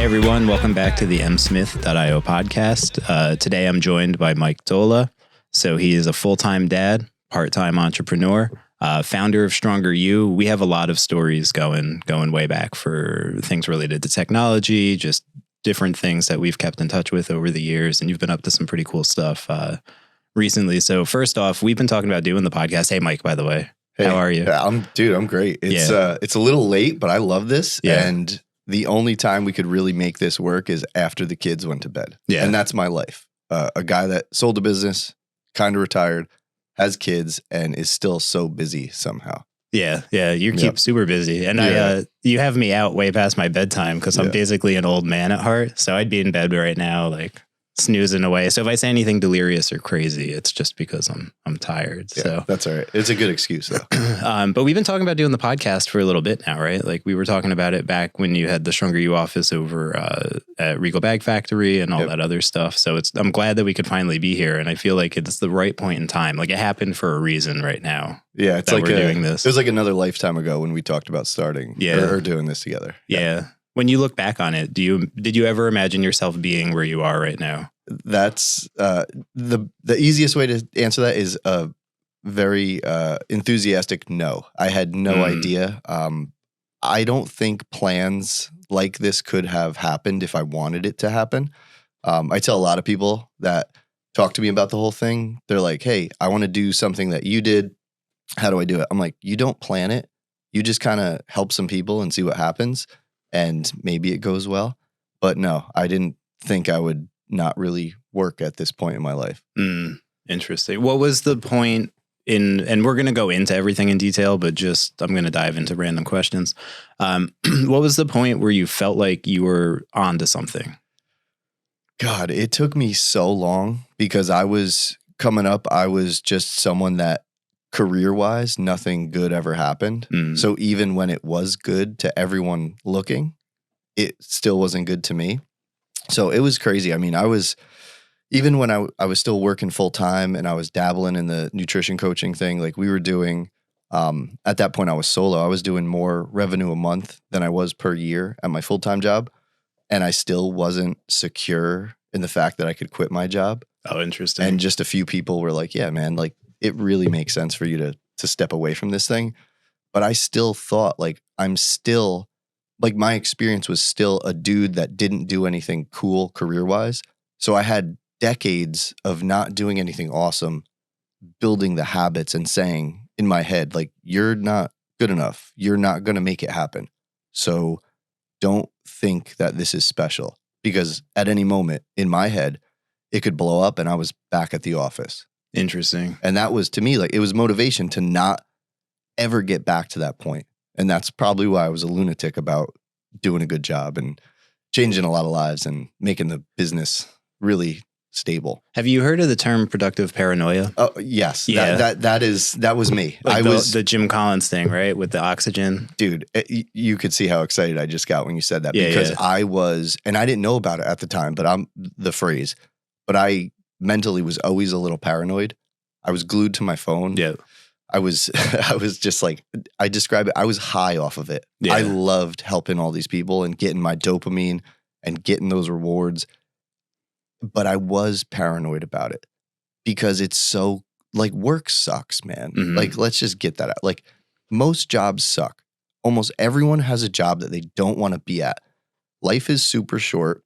everyone. Welcome back to the msmith.io podcast. Today I'm joined by Mike Doehla. So he is a full-time dad, part-time entrepreneur, founder of Stronger You. We have a lot of stories going way back for things related to technology, just different things that we've kept in touch with over the years. And you've been up to some pretty cool stuff recently. So first off, we've been talking about doing the podcast. Hey, Mike, by the way. Hey, how are you? I'm great. It's a little late, but I love this. Yeah. And the only time we could really make this work is after the kids went to bed. Yeah. And that's my life. A guy that sold a business, kind of retired, has kids, and is still so busy somehow. Yeah. You keep super busy. And you have me out way past my bedtime because I'm basically an old man at heart. So I'd be in bed right now, like snoozing away. So if I say anything delirious or crazy, it's just because I'm tired. Yeah, so that's all right. It's a good excuse though. But we've been talking about doing the podcast for a little bit now, right? Like we were talking about it back when you had the Stronger You office over at Regal Bag Factory and all that other stuff. So I'm glad that we could finally be here. And I feel like it's the right point in time. Like it happened for a reason right now. Yeah. It's like we're doing this. It was like another lifetime ago when we talked about starting or doing this together. Yeah. When you look back on it, did you ever imagine yourself being where you are right now? That's the easiest way to answer that is a very enthusiastic no. I had no idea. I don't think plans like this could have happened if I wanted it to happen. I tell a lot of people that talk to me about the whole thing. They're like, hey, I want to do something that you did. How do I do it? I'm like, you don't plan it. You just kind of help some people and see what happens. And maybe it goes well. But no, I didn't think I would not really work at this point in my life. Interesting. What was the point and we're going to go into everything in detail, but just I'm going to dive into random questions. What was the point where you felt like you were onto something? God, it took me so long because I was coming up. I was just someone that career-wise, nothing good ever happened. So even when it was good to everyone looking, it still wasn't good to me. So it was crazy. I mean, even when I was still working full time and I was dabbling in the nutrition coaching thing, like we were doing, at that point I was solo. I was doing more revenue a month than I was per year at my full-time job. And I still wasn't secure in the fact that I could quit my job. Oh, interesting. And just a few people were like, yeah, man, like it really makes sense for you to step away from this thing. But I still thought like my experience was still a dude that didn't do anything cool career-wise. So I had decades of not doing anything awesome, building the habits and saying in my head, like, you're not good enough. You're not going to make it happen. So don't think that this is special because at any moment in my head, it could blow up and I was back at the office. Interesting. And that was to me, like, it was motivation to not ever get back to that point. And that's probably why I was a lunatic about doing a good job and changing a lot of lives and making the business really stable. Have you heard of the term productive paranoia? Oh, yes. Yeah. That was me. Like the Jim Collins thing, right? With the oxygen. Dude, you could see how excited I just got when you said that because I was, and I didn't know about it at the time, but I mentally was always a little paranoid. I was glued to my phone. Yeah. I was just like, I describe it, I was high off of it. Yeah. I loved helping all these people and getting my dopamine and getting those rewards. But I was paranoid about it because it's so, like, work sucks, man. Mm-hmm. Like, let's just get that out. Like, most jobs suck. Almost everyone has a job that they don't want to be at. Life is super short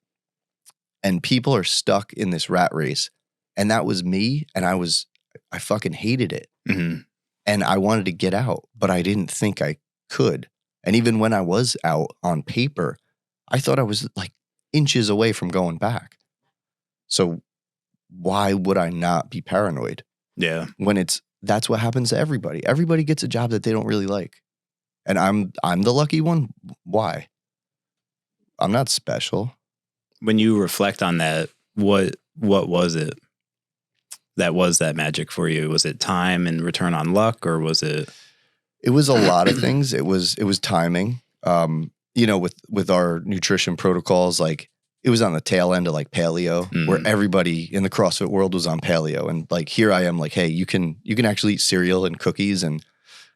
and people are stuck in this rat race. And that was me. And I fucking hated it. Mm-hmm. And I wanted to get out, but I didn't think I could. And even when I was out on paper, I thought I was like inches away from going back. So why would I not be paranoid? Yeah. When that's what happens to everybody. Everybody gets a job that they don't really like. And I'm the lucky one. Why? I'm not special. When you reflect on that, what was it that was that magic for you? Was it time and return on luck, or was it? It was a lot of things. It was timing. With our nutrition protocols, like it was on the tail end of like paleo, where everybody in the CrossFit world was on paleo, and like here I am, like, hey, you can actually eat cereal and cookies and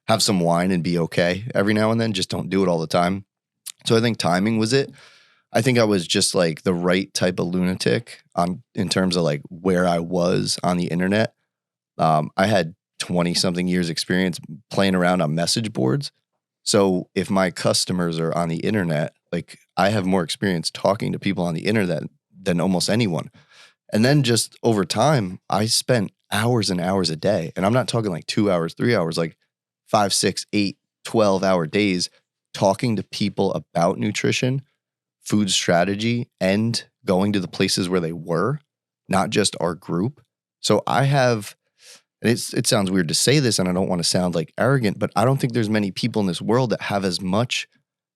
have some wine and be okay every now and then. Just don't do it all the time. So I think timing was it. I think I was just like the right type of lunatic in terms of like where I was on the internet. I had 20 something years experience playing around on message boards. So if my customers are on the internet, like I have more experience talking to people on the internet than almost anyone. And then just over time, I spent hours and hours a day. And I'm not talking like 2 hours, 3 hours, like 5, 6, 8, 12-hour days talking to people about nutrition, food strategy, and going to the places where they were, not just our group. So I have, and it sounds weird to say this, and I don't want to sound like arrogant, but I don't think there's many people in this world that have as much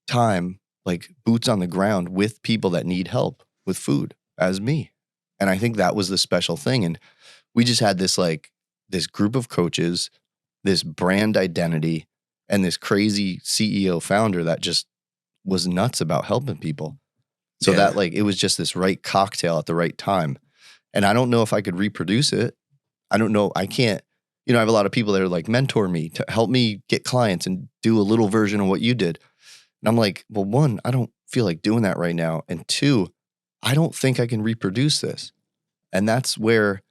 time, like boots on the ground with people that need help with food as me. And I think that was the special thing. And we just had this group of coaches, this brand identity, and this crazy CEO founder that just was nuts about helping people. So that like, it was just this right cocktail at the right time. And I don't know if I could reproduce it. I don't know. I can't, I have a lot of people that are like, mentor me to help me get clients and do a little version of what you did. And I'm like, well, one, I don't feel like doing that right now. And two, I don't think I can reproduce this. And that's where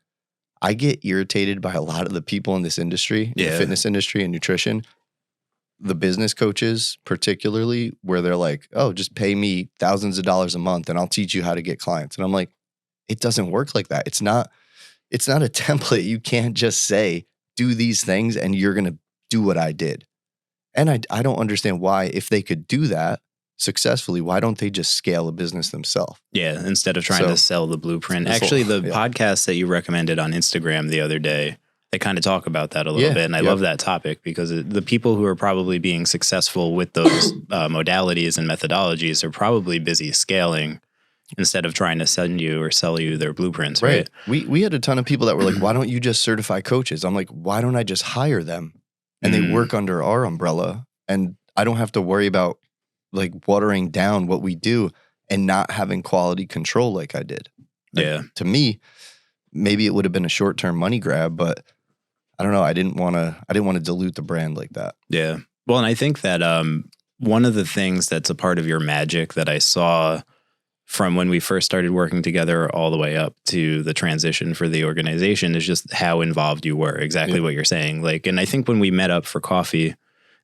I get irritated by a lot of the people in this industry, the fitness industry and nutrition, the business coaches particularly, where they're like, oh, just pay me thousands of dollars a month and I'll teach you how to get clients. And I'm like, it doesn't work like that. It's not a template. You can't just say, do these things and you're going to do what I did. And I don't understand why, if they could do that successfully, why don't they just scale a business themselves? Yeah, instead of trying to sell the blueprint. Actually, the podcast that you recommended on Instagram the other day, they kind of talk about that a little bit. And I love that topic because the people who are probably being successful with those modalities and methodologies are probably busy scaling instead of trying to send you or sell you their blueprints, right? We had a ton of people that were like, why don't you just certify coaches? I'm like, why don't I just hire them? And they work under our umbrella, and I don't have to worry about like watering down what we do and not having quality control like I did. Like, to me, maybe it would have been a short-term money grab, but I don't know. I didn't want to dilute the brand like that. Yeah. Well, and I think that one of the things that's a part of your magic that I saw from when we first started working together all the way up to the transition for the organization is just how involved you were. Exactly what you're saying. Like, and I think when we met up for coffee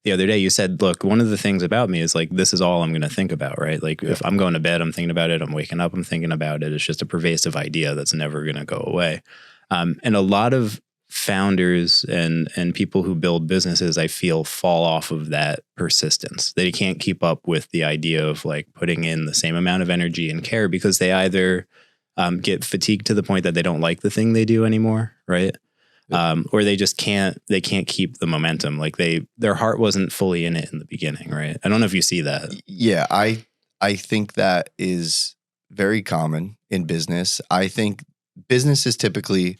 the other day, you said, look, one of the things about me is like, this is all I'm going to think about, right? Like if I'm going to bed, I'm thinking about it. I'm waking up, I'm thinking about it. It's just a pervasive idea that's never going to go away. And a lot of founders and people who build businesses, I feel, fall off of that persistence. They can't keep up with the idea of like putting in the same amount of energy and care because they either get fatigued to the point that they don't like the thing they do anymore, right? Or they just can't keep the momentum. Like their heart wasn't fully in it in the beginning, right? I don't know if you see that. Yeah, I think that is very common in business. I think business is typically,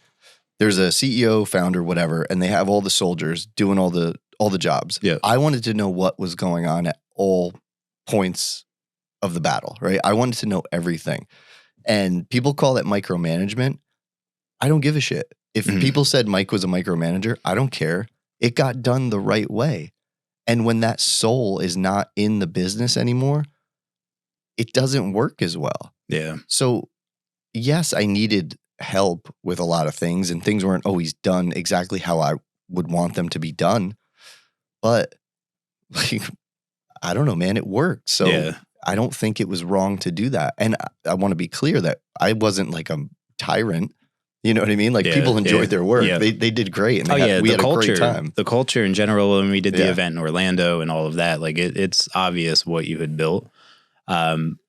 there's a CEO, founder, whatever, and they have all the soldiers doing all the jobs. Yeah. I wanted to know what was going on at all points of the battle, right? I wanted to know everything. And people call that micromanagement. I don't give a shit. If people said Mike was a micromanager, I don't care. It got done the right way. And when that soul is not in the business anymore, it doesn't work as well. Yeah. So yes, I needed help with a lot of things, and things weren't always done exactly how I would want them to be done. But like, I don't know, man, it worked. So I don't think it was wrong to do that. And I want to be clear that I wasn't like a tyrant. You know what I mean? Like people enjoyed their work. They did great. And we had a great time. The culture in general, when we did the event in Orlando and all of that, like it's obvious what you had built.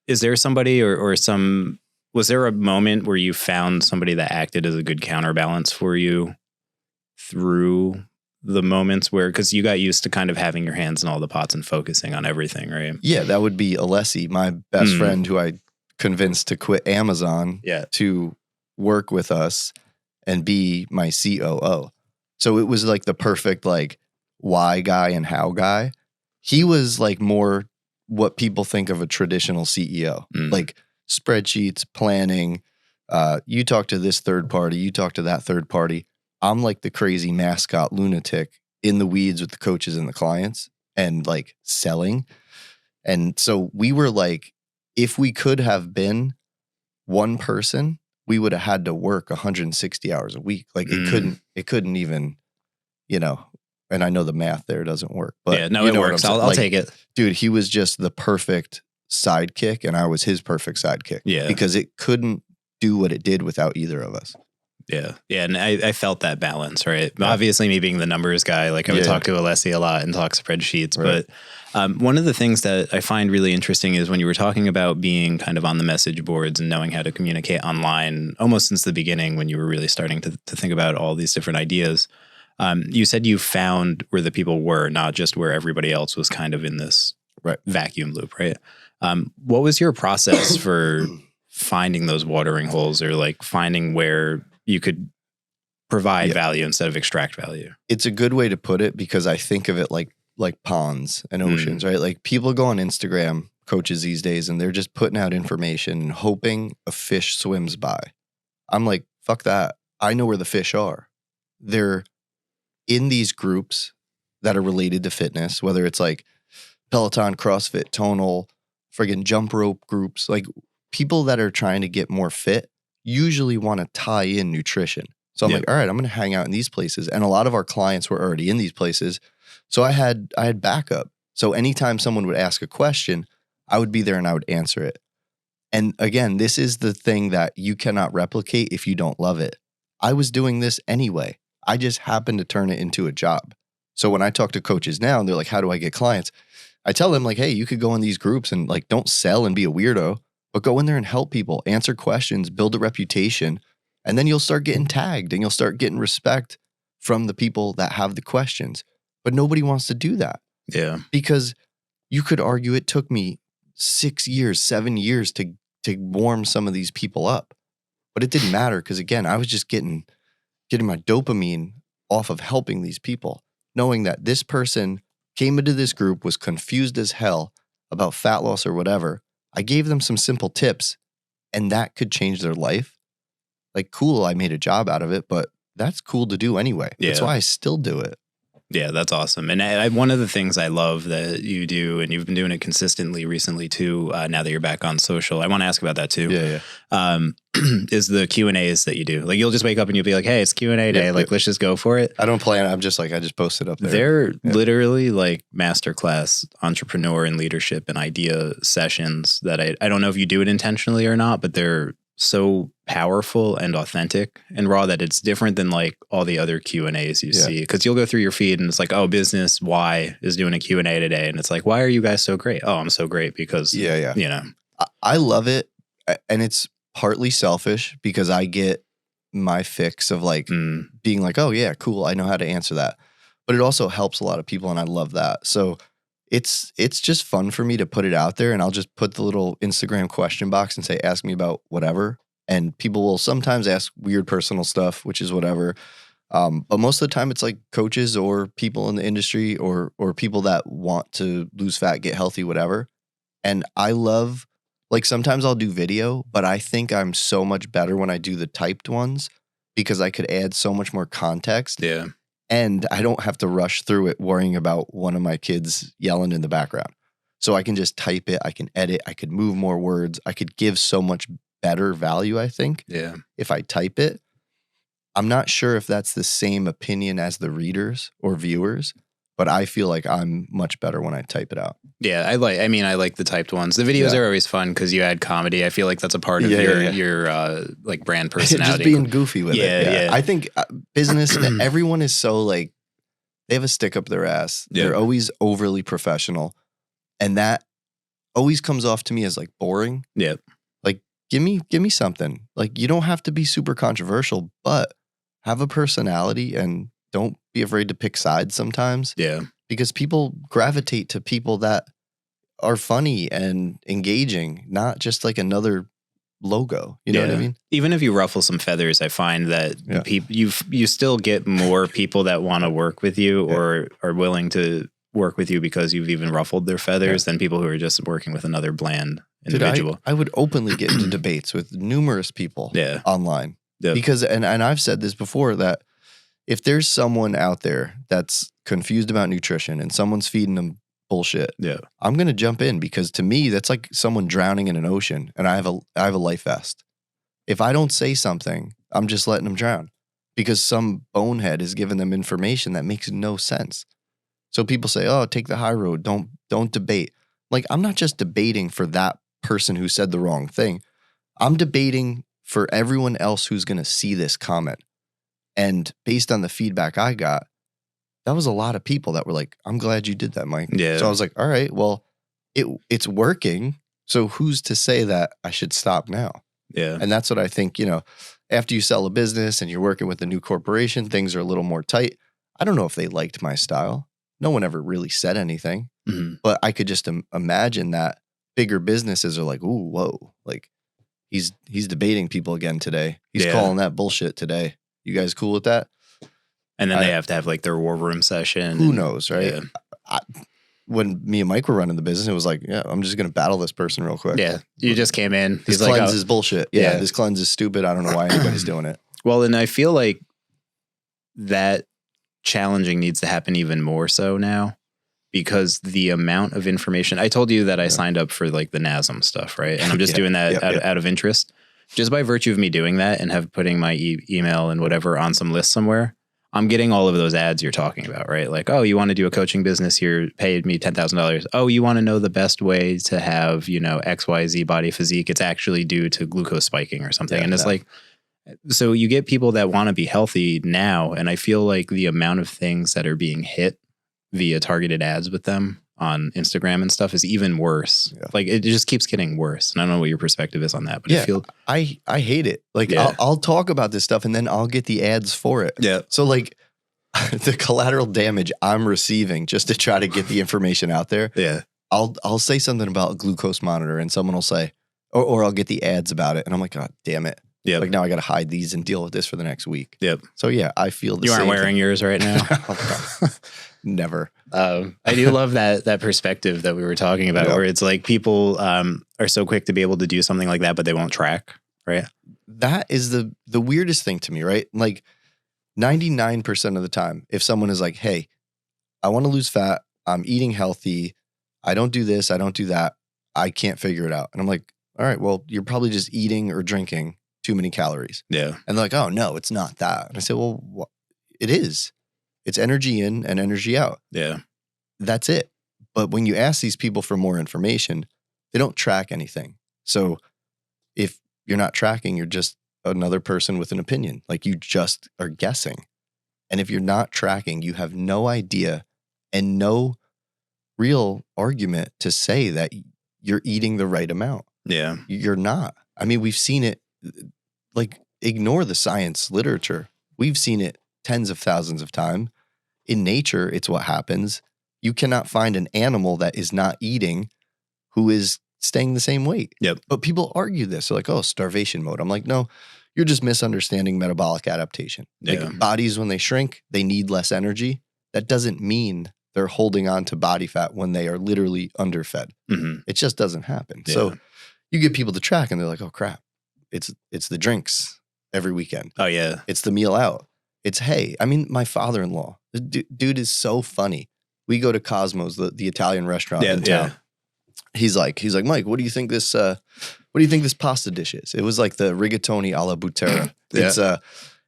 Is there somebody or some, was there a moment where you found somebody that acted as a good counterbalance for you through the moments where, because you got used to kind of having your hands in all the pots and focusing on everything, right? Yeah, that would be Alessi, my best friend who I convinced to quit Amazon to work with us and be my COO. So it was like the perfect like why guy and how guy. He was like more what people think of a traditional CEO, like spreadsheets, planning. You talk to this third party, you talk to that third party. I'm like the crazy mascot lunatic in the weeds with the coaches and the clients and like selling. And so we were like if we could have been one person, we would have had to work 160 hours a week. Like it couldn't even, you know, and I know the math there doesn't work, but yeah, no, you it know what works. I'm saying? I'll Like, take it. dude, he was just the perfect sidekick and I was his perfect sidekick. Yeah. Because it couldn't do what it did without either of us. Yeah. Yeah. And I felt that balance, right? Yeah. Obviously, me being the numbers guy, like I would talk to Alessi a lot and talk spreadsheets. Right. But one of the things that I find really interesting is when you were talking about being kind of on the message boards and knowing how to communicate online, almost since the beginning when you were really starting to think about all these different ideas, you said you found where the people were, not just where everybody else was kind of in this vacuum loop, right? What was your process for finding those watering holes or like finding where you could provide value instead of extract value? It's a good way to put it because I think of it like ponds and oceans, right? Like people go on Instagram, coaches these days, and they're just putting out information and hoping a fish swims by. I'm like, fuck that. I know where the fish are. They're in these groups that are related to fitness, whether it's like Peloton, CrossFit, Tonal, friggin' jump rope groups, like people that are trying to get more fit usually want to tie in nutrition. So I'm like, all right, I'm going to hang out in these places. And a lot of our clients were already in these places. So I had backup. So anytime someone would ask a question, I would be there and I would answer it. And again, this is the thing that you cannot replicate if you don't love it. I was doing this anyway. I just happened to turn it into a job. So when I talk to coaches now and they're like, how do I get clients? I tell them like, hey, you could go in these groups and like, don't sell and be a weirdo, but go in there and help people, answer questions, build a reputation. And then you'll start getting tagged and you'll start getting respect from the people that have the questions. But nobody wants to do that. Yeah. Because you could argue it took me 6 years, 7 years to warm some of these people up. But it didn't matter because again, I was just getting my dopamine off of helping these people, knowing that this person came into this group, was confused as hell about fat loss or whatever. I gave them some simple tips and that could change their life. Like, cool, I made a job out of it, but that's cool to do anyway. Yeah. That's why I still do it. Yeah, that's awesome. And one of the things I love that you do, and you've been doing it consistently recently too, now that you're back on social, I want to ask about that too. Yeah. Is the Q&As that you do. Like you'll just wake up and you'll be like, hey, it's Q&A day. Like, let's just go for it. I don't plan. I'm just like, I just post it up there. They're literally like masterclass entrepreneur and leadership and idea sessions that I don't know if you do it intentionally or not, but they're so powerful and authentic and raw that it's different than like all the other Q&As you see. Because you'll go through your feed and it's like, oh, business Y is doing a Q&A today. And it's like, why are you guys so great? Oh, I'm so great because, you know. I love it. And it's partly selfish because I get my fix of like being like, oh yeah, cool. I know how to answer that. But it also helps a lot of people and I love that. So it's just fun for me to put it out there and I'll just put the little Instagram question box and say, ask me about whatever. And people will sometimes ask weird personal stuff, which is whatever. But most of the time it's like coaches or people in the industry or people that want to lose fat, get healthy, whatever. And I love, like sometimes I'll do video, but I think I'm so much better when I do the typed ones because I could add so much more context. Yeah. And I don't have to rush through it worrying about one of my kids yelling in the background. So I can just type it, I can edit, I could move more words, I could give so much better value, I think. Yeah. If I type it. I'm not sure if that's the same opinion as the readers or viewers, but I feel like I'm much better when I type it out. Yeah, I like the typed ones. The videos are always fun because you add comedy. I feel like that's a part of your like brand personality. Just being goofy with it. Yeah. I think business, everyone is so like, they have a stick up their ass. Yeah. They're always overly professional. And that always comes off to me as like boring. Yeah. Like, give me something. Like, you don't have to be super controversial, but have a personality and don't be afraid to pick sides sometimes. Yeah. Because people gravitate to people that are funny and engaging, not just like another logo. You know what I mean? Even if you ruffle some feathers, I find that you still get more people that want to work with you or are willing to work with you because you've even ruffled their feathers than people who are just working with another bland individual. Dude, I would openly get into debates with numerous people online. Because, and I've said this before, that if there's someone out there that's confused about nutrition and someone's feeding them bullshit, Yeah. I'm going to jump in because to me, that's like someone drowning in an ocean and I have a life vest. If I don't say something, I'm just letting them drown because some bonehead has given them information that makes no sense. So people say, oh, take the high road. Don't debate. Like, I'm not just debating for that person who said the wrong thing. I'm debating for everyone else who's going to see this comment. And based on the feedback I got, that was a lot of people that were like, I'm glad you did that, Mike. Yeah. So I was like, all right, well, it's working. So who's to say that I should stop now? Yeah. And that's what I think, after you sell a business and you're working with a new corporation, things are a little more tight. I don't know if they liked my style. No one ever really said anything, but I could just imagine that bigger businesses are like, ooh, whoa, like he's debating people again today. He's calling that bullshit today. You guys cool with that? And then they have to have like their war room session. Who knows, right? Yeah. When me and Mike were running the business, it was like, yeah, I'm just going to battle this person real quick. Yeah. You just came in. This cleanse is bullshit. Yeah. This cleanse is stupid. I don't know why anybody's doing it. Well, and I feel like that challenging needs to happen even more so now because the amount of information. I told you that I signed up for like the NASM stuff, right? And I'm just doing that out of interest. Just by virtue of me doing that and putting my email and whatever on some list somewhere, I'm getting all of those ads you're talking about, right? Like, oh, you want to do a coaching business? You're paid me $10,000. Oh, you want to know the best way to have, XYZ body physique? It's actually due to glucose spiking or something. And it's like, so you get people that want to be healthy now. And I feel like the amount of things that are being hit via targeted ads with them on Instagram and stuff is even worse. Yeah. Like it just keeps getting worse. And I don't know what your perspective is on that, but I hate it. Like I'll talk about this stuff and then I'll get the ads for it. Yeah. So like the collateral damage I'm receiving just to try to get the information out there. Yeah. I'll say something about a glucose monitor and someone will say, or I'll get the ads about it. And I'm like, God damn it. Yeah. Like now I got to hide these and deal with this for the next week. Yep. So yeah, I feel the same. You aren't wearing yours right now? Never. I do love that perspective that we were talking about where it's like people are so quick to be able to do something like that, but they won't track, right? That is the weirdest thing to me, right? Like 99% of the time, if someone is like, hey, I want to lose fat, I'm eating healthy, I don't do this, I don't do that, I can't figure it out. And I'm like, all right, well, you're probably just eating or drinking too many calories. Yeah. And they're like, oh, no, it's not that. And I say, well, it is. It's energy in and energy out. Yeah. That's it. But when you ask these people for more information, they don't track anything. So if you're not tracking, you're just another person with an opinion. Like you just are guessing. And if you're not tracking, you have no idea and no real argument to say that you're eating the right amount. Yeah. You're not. I mean, we've seen it, like, ignore the science literature. We've seen it tens of thousands of times. In nature, it's what happens. You cannot find an animal that is not eating who is staying the same weight. Yep. But people argue this. They're like, oh, starvation mode. I'm like, no, you're just misunderstanding metabolic adaptation. Yeah. Like bodies, when they shrink, they need less energy. That doesn't mean they're holding on to body fat when they are literally underfed. Mm-hmm. It just doesn't happen. Yeah. So you get people to track and they're like, oh, crap. It's the drinks every weekend. Oh, yeah. It's the meal out. It's, hey, I mean, my father-in-law, the dude is so funny. We go to Cosmo's, the Italian restaurant in town. He's like, Mike, what do you think this pasta dish is? It was like the rigatoni alla butera.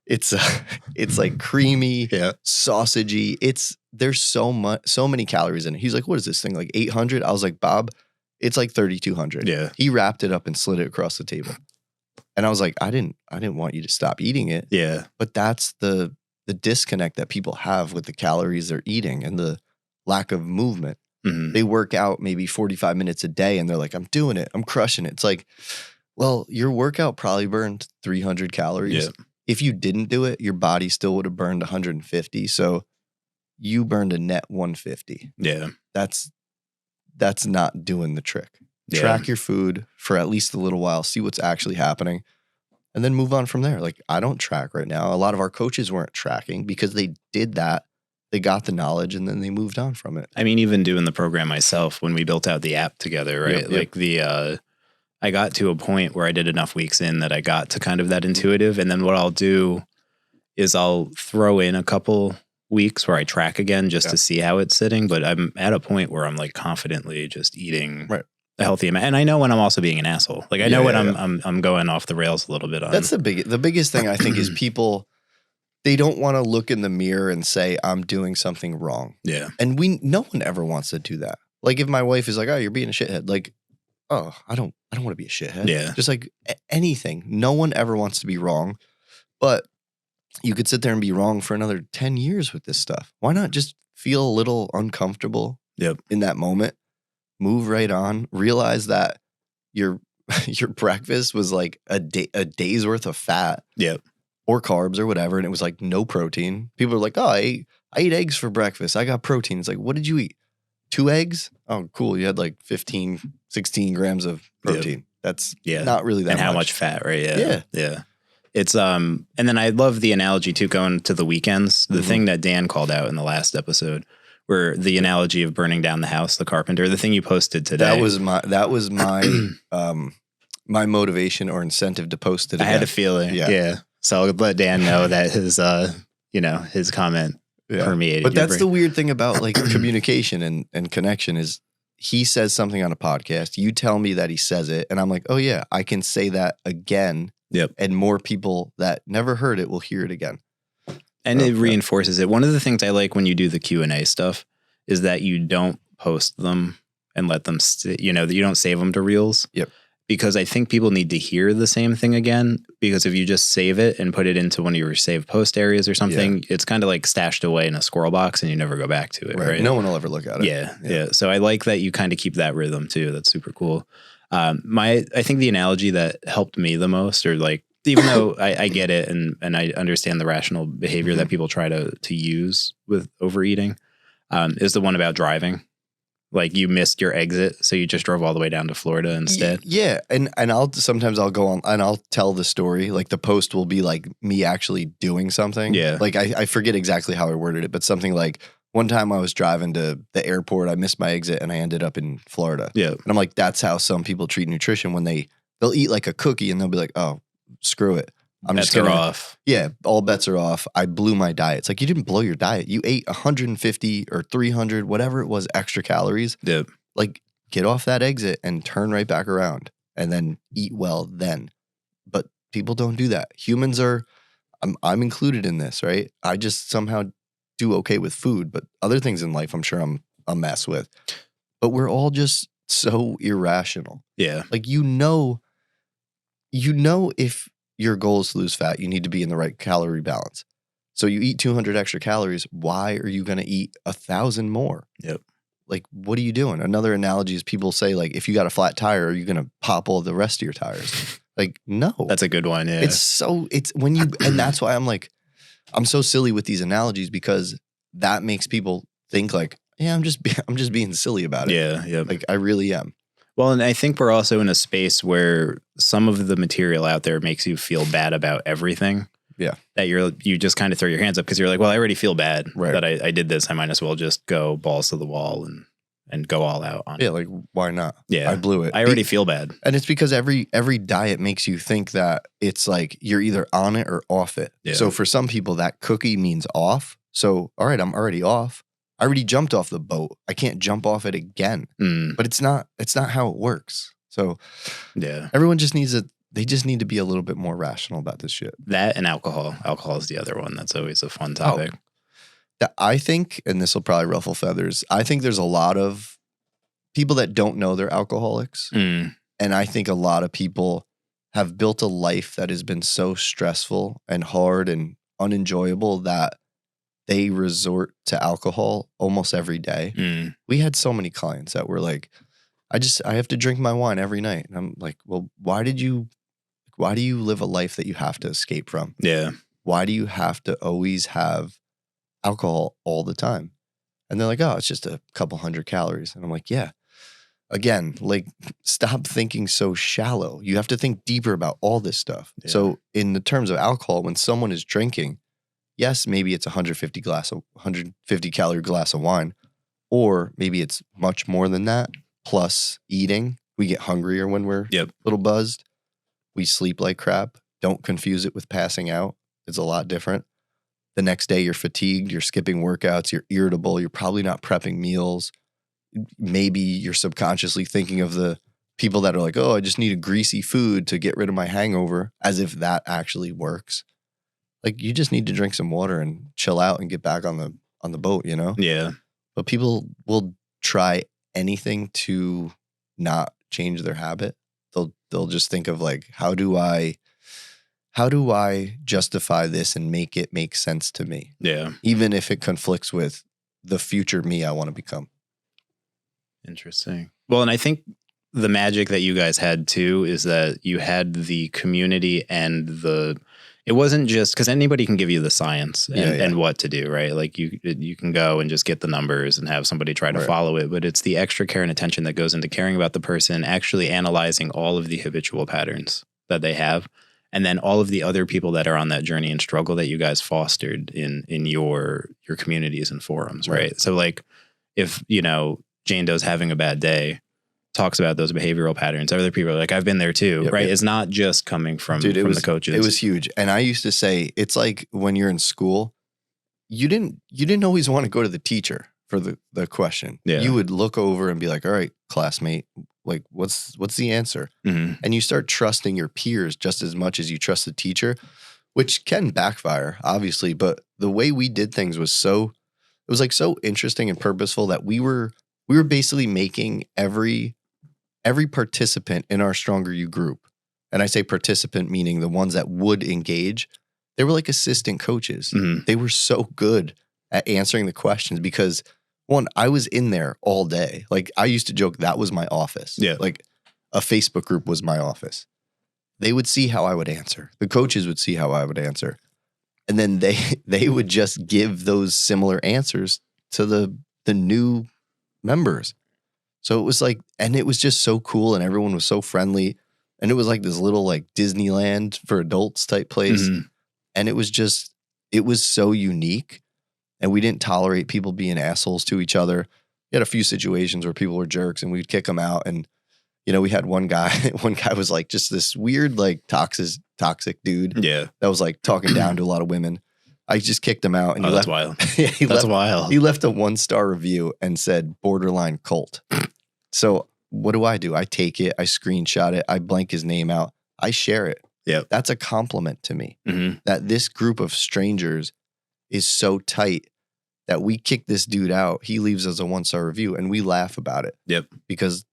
It's like creamy, sausagey. There's so many calories in it. He's like, what is this thing? Like 800? I was like, Bob, it's like 3,200. Yeah. He wrapped it up and slid it across the table. And I was like, I didn't want you to stop eating it. Yeah. But that's the disconnect that people have with the calories they're eating and the lack of movement. Mm-hmm. They work out maybe 45 minutes a day and they're like, I'm doing it. I'm crushing it. It's like, well, your workout probably burned 300 calories. Yeah. If you didn't do it, your body still would have burned 150. So you burned a net 150. Yeah. That's not doing the trick. Yeah. Track your food for at least a little while, see what's actually happening, and then move on from there. Like, I don't track right now. A lot of our coaches weren't tracking because they did that. They got the knowledge and then they moved on from it. I mean, even doing the program myself, when we built out the app together, right? Yep. Like I got to a point where I did enough weeks in that I got to kind of that intuitive. And then what I'll do is I'll throw in a couple weeks where I track again just Yeah. to see how it's sitting. But I'm at a point where I'm like confidently just eating Right. a healthy amount. And I know when I'm also being an asshole. Like I know when I'm going off the rails a little bit on. That's the biggest thing I think is people, they don't want to look in the mirror and say, I'm doing something wrong. Yeah. And no one ever wants to do that. Like if my wife is like, oh, you're being a shithead. Like, oh, I don't want to be a shithead. Yeah. Just like anything. No one ever wants to be wrong. But you could sit there and be wrong for another 10 years with this stuff. Why not just feel a little uncomfortable in that moment? Move right on. Realize that your breakfast was like a day's worth of fat. Yep. Or carbs or whatever, and it was like no protein. People are like, oh, I ate eggs for breakfast. I got protein. It's like, what did you eat? 2 eggs? Oh, cool. You had like 15, 16 grams of protein. That's not really that much. And how much fat, right? Yeah. Yeah. It's and then I love the analogy too, going to the weekends. The thing that Dan called out in the last episode, where the analogy of burning down the house, the carpenter, the thing you posted today. That was my my motivation or incentive to post it. I had a feeling. Yeah. So I'll let Dan know that his comment permeated. But that's the weird thing about like communication and connection is he says something on a podcast. You tell me that he says it. And I'm like, oh yeah, I can say that again. Yep. And more people that never heard it will hear it again. And it reinforces it. One of the things I like when you do the Q&A stuff is that you don't post them and let them, that you don't save them to Reels. Yep. Because I think people need to hear the same thing again. Because if you just save it and put it into one of your saved post areas or something, it's kind of like stashed away in a squirrel box and you never go back to it. Right. No one will ever look at it. Yeah. So I like that you kind of keep that rhythm too. That's super cool. I think the analogy that helped me the most, or like, even though I get it and I understand the rational behavior that people try to use with overeating, is the one about driving. Like you missed your exit, so you just drove all the way down to Florida instead. Yeah, and sometimes I'll go on and I'll tell the story. Like the post will be like me actually doing something. Yeah. Like I forget exactly how I worded it, but something like one time I was driving to the airport, I missed my exit and I ended up in Florida. Yeah. And I'm like, that's how some people treat nutrition when they'll eat like a cookie and they'll be like, oh, screw it. Bets are off. Yeah, all bets are off. I blew my diet. It's like you didn't blow your diet. You ate 150 or 300, whatever it was, extra calories. Yep. Like get off that exit and turn right back around and then eat well then. But people don't do that. Humans are, I'm included in this, right? I just somehow do okay with food, but other things in life I'm sure I'm a mess with. But we're all just so irrational. Yeah. Like if your goal is to lose fat, you need to be in the right calorie balance. So you eat 200 extra calories. Why are you going to eat 1,000 more? Yep. Like, what are you doing? Another analogy is people say, like, if you got a flat tire, are you going to pop all the rest of your tires? Like, no. That's a good one. Yeah. It's when you, and that's why I'm like, I'm so silly with these analogies because that makes people think like, yeah, I'm just being silly about it. Yeah. Yeah. Like, I really am. Well, and I think we're also in a space where some of the material out there makes you feel bad about everything. Yeah. That you just kind of throw your hands up because you're like, well, I already feel bad that I did this. I might as well just go balls to the wall and go all out on it. Yeah, like why not? Yeah. I blew it. I already feel bad. And it's because every diet makes you think that it's like you're either on it or off it. Yeah. So for some people that cookie means off. So all right, I'm already off. I already jumped off the boat. I can't jump off it again. But it's not how it works. So yeah. Everyone just needs they just need to be a little bit more rational about this shit. That and alcohol. Alcohol is the other one. That's always a fun topic. I think, and this will probably ruffle feathers, I think there's a lot of people that don't know they're alcoholics. And I think a lot of people have built a life that has been so stressful and hard and unenjoyable that they resort to alcohol almost every day. We had so many clients that were like, I have to drink my wine every night. And I'm like, well, why do you live a life that you have to escape from? Yeah. Why do you have to always have alcohol all the time? And they're like, oh, it's just a couple 100 calories. And I'm like, yeah. Again, like stop thinking so shallow. You have to think deeper about all this stuff. Yeah. So in the terms of alcohol, when someone is drinking, yes, maybe it's 150 calorie glass of wine, or maybe it's much more than that. Plus eating, we get hungrier when we're a little buzzed. We sleep like crap. Don't confuse it with passing out. It's a lot different. the next day you're fatigued, you're skipping workouts, you're irritable, you're probably not prepping meals. Maybe you're subconsciously thinking of the people that are like, oh, I just need a greasy food to get rid of my hangover, as if that actually works. Like, you just need to drink some water and chill out and get back on the boat, you know? Yeah. But people will try anything to not change their habit. They'll just think of like, how do I justify this and make it make sense to me? Yeah. Even if it conflicts with the future me I want to become. Interesting. Well, and I think the magic that you guys had too is that you had the community and it wasn't just because anybody can give you the science and what to do, right? Like you can go and just get the numbers and have somebody try to follow it, but it's the extra care and attention that goes into caring about the person, actually analyzing all of the habitual patterns that they have, and then all of the other people that are on that journey and struggle that you guys fostered in your communities and forums, right? So like if, Jane Doe's having a bad day, talks about those behavioral patterns. Other people are like, I've been there too, right? It's not just coming from the coaches. It was huge. And I used to say, it's like when you're in school, you didn't always want to go to the teacher for the question. Yeah. You would look over and be like, all right, classmate, like what's the answer? Mm-hmm. And you start trusting your peers just as much as you trust the teacher, which can backfire, obviously. But the way we did things was so interesting and purposeful that we were basically making every participant in our Stronger You group, and I say participant meaning the ones that would engage, they were like assistant coaches. Mm-hmm. They were so good at answering the questions because, one, I was in there all day. Like, I used to joke that was my office. Yeah. Like, a Facebook group was my office. They would see how I would answer. The coaches would see how I would answer. And then they would just give those similar answers to the new members. So it was like, and it was just so cool, and everyone was so friendly, and it was like this little like Disneyland for adults type place. Mm-hmm. And it was so unique, and we didn't tolerate people being assholes to each other. We had a few situations where people were jerks and we'd kick them out. And, we had one guy was like just this weird, like toxic dude. Yeah. That was like talking down to a lot of women. I just kicked him out, and that's wild. Wild. He left a 1-star review and said borderline cult. So what do? I take it, I screenshot it, I blank his name out, I share it. Yeah, that's a compliment to me. Mm-hmm. That this group of strangers is so tight that we kick this dude out. He leaves us a 1-star review, and we laugh about it. Yep, because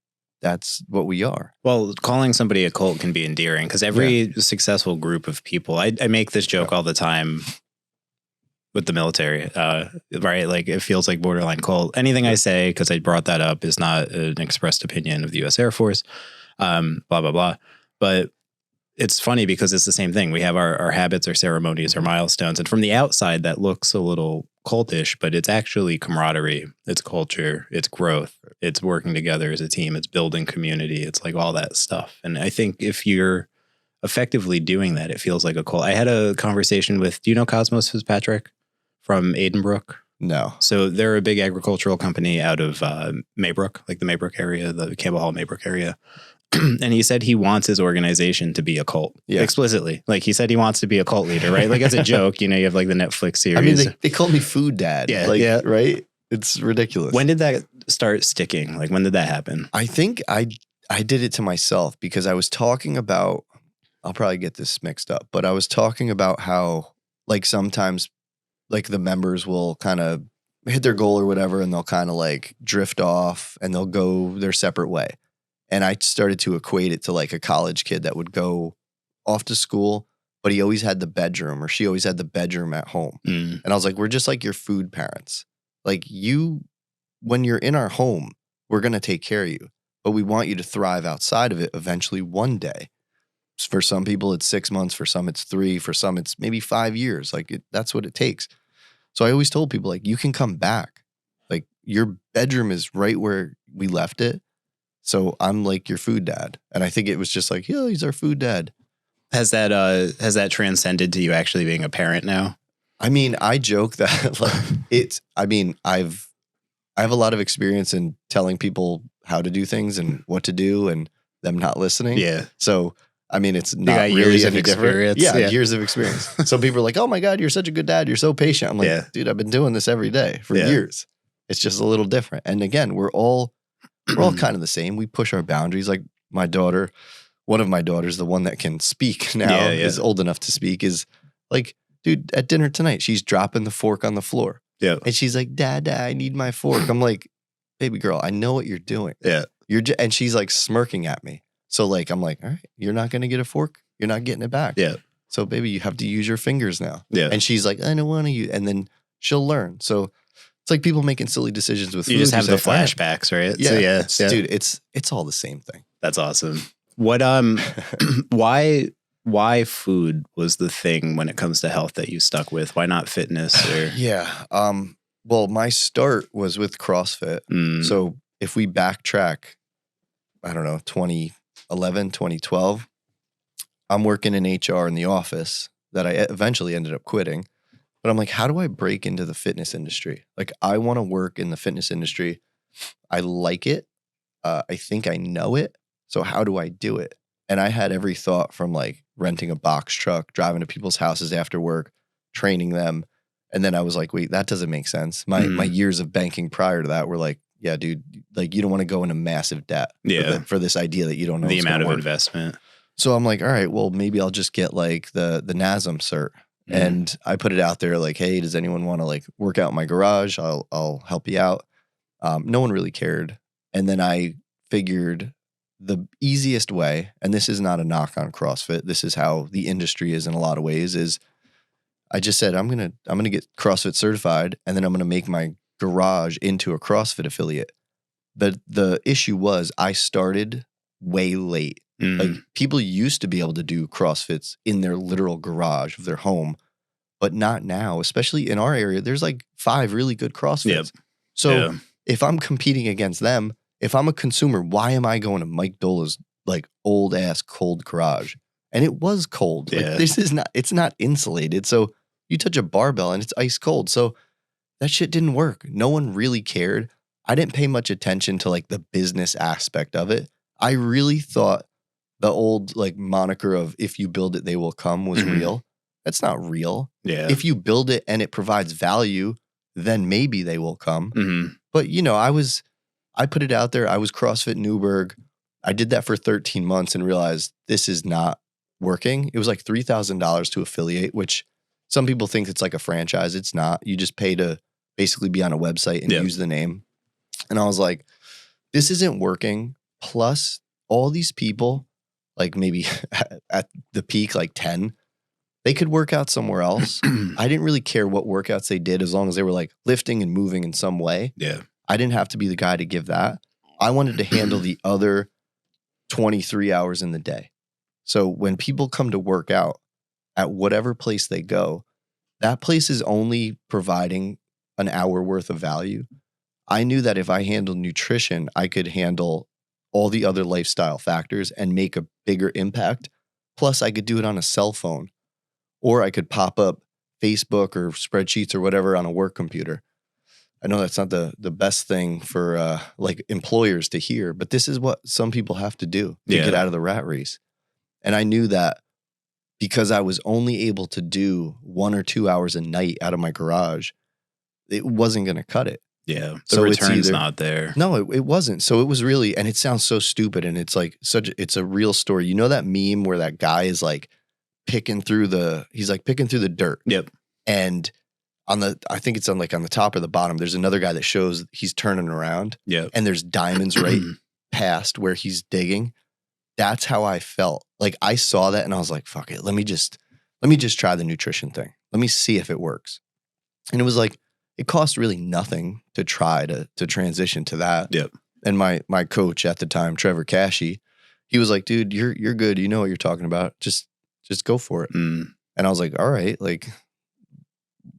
that's what we are. Well, calling somebody a cult can be endearing because every successful group of people. I make this joke all the time with the military, right? Like, it feels like borderline cult. Anything I say, because I brought that up, is not an expressed opinion of the U.S. Air Force, blah, blah, blah. But it's funny because it's the same thing. We have our habits, our ceremonies, our milestones. And from the outside, that looks a little cultish, but it's actually camaraderie. It's culture. It's growth. It's working together as a team. It's building community. It's like all that stuff. And I think if you're effectively doing that, it feels like a cult. I had a conversation with, do you know Cosmos Fitzpatrick from Aidenbrook? No. So they're a big agricultural company out of Maybrook, like the Maybrook area, the Campbell Hall, Maybrook area. And he said he wants his organization to be a cult, explicitly. Like, he said he wants to be a cult leader, right? Like, as a joke, you have like the Netflix series. I mean, they call me food dad. Yeah. Right? It's ridiculous. When did that start sticking? Like, when did that happen? I think I did it to myself because I was talking about, I'll probably get this mixed up, but I was talking about how, like, sometimes, like, the members will kind of hit their goal or whatever, and they'll kind of like drift off and they'll go their separate way. And I started to equate it to like a college kid that would go off to school, but he always had the bedroom, or she always had the bedroom at home. Mm. And I was like, we're just like your food parents. Like, when you're in our home, we're going to take care of you, but we want you to thrive outside of it eventually one day. For some people, it's 6 months. For some, it's 3. For some, it's maybe 5 years. Like, that's what it takes. So I always told people, like, you can come back. Like, your bedroom is right where we left it. So I'm like your food dad. And I think it was just like, yeah, he's our food dad. Has that transcended to you actually being a parent now? I mean, I joke that like I have a lot of experience in telling people how to do things and what to do and them not listening. Yeah. So I mean, it's You not got really years of any different. experience. Yeah, Yeah. years of experience. Some people are like, oh my God, you're such a good dad. You're so patient. I'm like, Yeah. dude, I've been doing this every day for Yeah. years. It's just a little different. And again, we're all kind of the same. We push our boundaries. Like my daughter, one of my daughters, the one that can speak now, is old enough to speak, is like, dude, at dinner tonight, she's dropping the fork on the floor. Yeah. And she's like, Dad, I need my fork. I'm like, baby girl, I know what you're doing. Yeah. And she's like smirking at me. So like, I'm like, all right, you're not going to get a fork. You're not getting it back. Yeah. So baby, you have to use your fingers now. Yeah. And she's like, I don't want to use. And then she'll learn. So it's like people making silly decisions with food. You just have the say, all right. flashbacks, right? Yeah. So yeah. Dude, it's all the same thing. That's awesome. What why food was the thing when it comes to health that you stuck with? Why not fitness or Yeah. Well, my start was with CrossFit. So if we backtrack, I don't know, 2011, 2012, I'm working in HR in the office that I eventually ended up quitting. But I'm like, how do I break into the fitness industry? Like, I want to work in the fitness industry. I like it. I think I know it. So how do I do it? And I had every thought from like renting a box truck, driving to people's houses after work, training them. And then I was like, wait, that doesn't make sense. My years of banking prior to that were like, yeah, dude, like you don't want to go into massive debt for this idea that you don't know the amount of work. investment. So I'm like, all right, well, maybe I'll just get like the NASM cert. And I put it out there like, hey, does anyone want to like work out in my garage? I'll help you out. No one really cared. And then I figured the easiest way, and this is not a knock on CrossFit, this is how the industry is in a lot of ways, is I just said, I'm gonna get CrossFit certified, and then I'm gonna make my garage into a CrossFit affiliate. The issue was I started way late. Like people used to be able to do CrossFits in their literal garage of their home, but not now, especially in our area. There's like 5 really good CrossFits. So if I'm competing against them, if I'm a consumer, why am I going to Mike Doehle's like old ass cold garage? And it was cold. Like it's not insulated. So you touch a barbell and it's ice cold. So that shit didn't work. No one really cared. I didn't pay much attention to like the business aspect of it. I really thought the old like moniker of if you build it, they will come was real. That's not real. Yeah. If you build it and it provides value, then maybe they will come. But you know, I put it out there. I was CrossFit Newburgh. I did that for 13 months and realized this is not working. It was like $3,000 to affiliate, which some people think it's like a franchise. It's not. You just pay to basically be on a website and use the name. And I was like, this isn't working. Plus, all these people, like maybe at the peak, like 10, they could work out somewhere else. I didn't really care what workouts they did as long as they were like lifting and moving in some way. Yeah. I didn't have to be the guy to give that. I wanted to handle the other 23 hours in the day. So when people come to work out at whatever place they go, that place is only providing an hour worth of value. I knew that if I handled nutrition, I could handle all the other lifestyle factors and make a bigger impact. Plus, I could do it on a cell phone, or I could pop up Facebook or spreadsheets or whatever on a work computer. I know that's not the best thing for like employers to hear, but this is what some people have to do to get out of the rat race. And I knew that because I was only able to do 1 or 2 hours a night out of my garage, it wasn't going to cut it. Yeah. The return's not there. No, it wasn't. So it was really, and it sounds so stupid, and it's like it's a real story. You know that meme where that guy is like picking through the dirt. Yep. And I think it's on the top or the bottom, there's another guy that shows he's turning around. Yeah. And there's diamonds right past where he's digging. That's how I felt. Like I saw that and I was like, fuck it. Let me just try the nutrition thing. Let me see if it works. And it was like, it cost really nothing to try to transition to that. Yep. And my coach at the time, Trevor Cashy, he was like, dude, you're good. You know what you're talking about. Just go for it. And I was like, all right, like,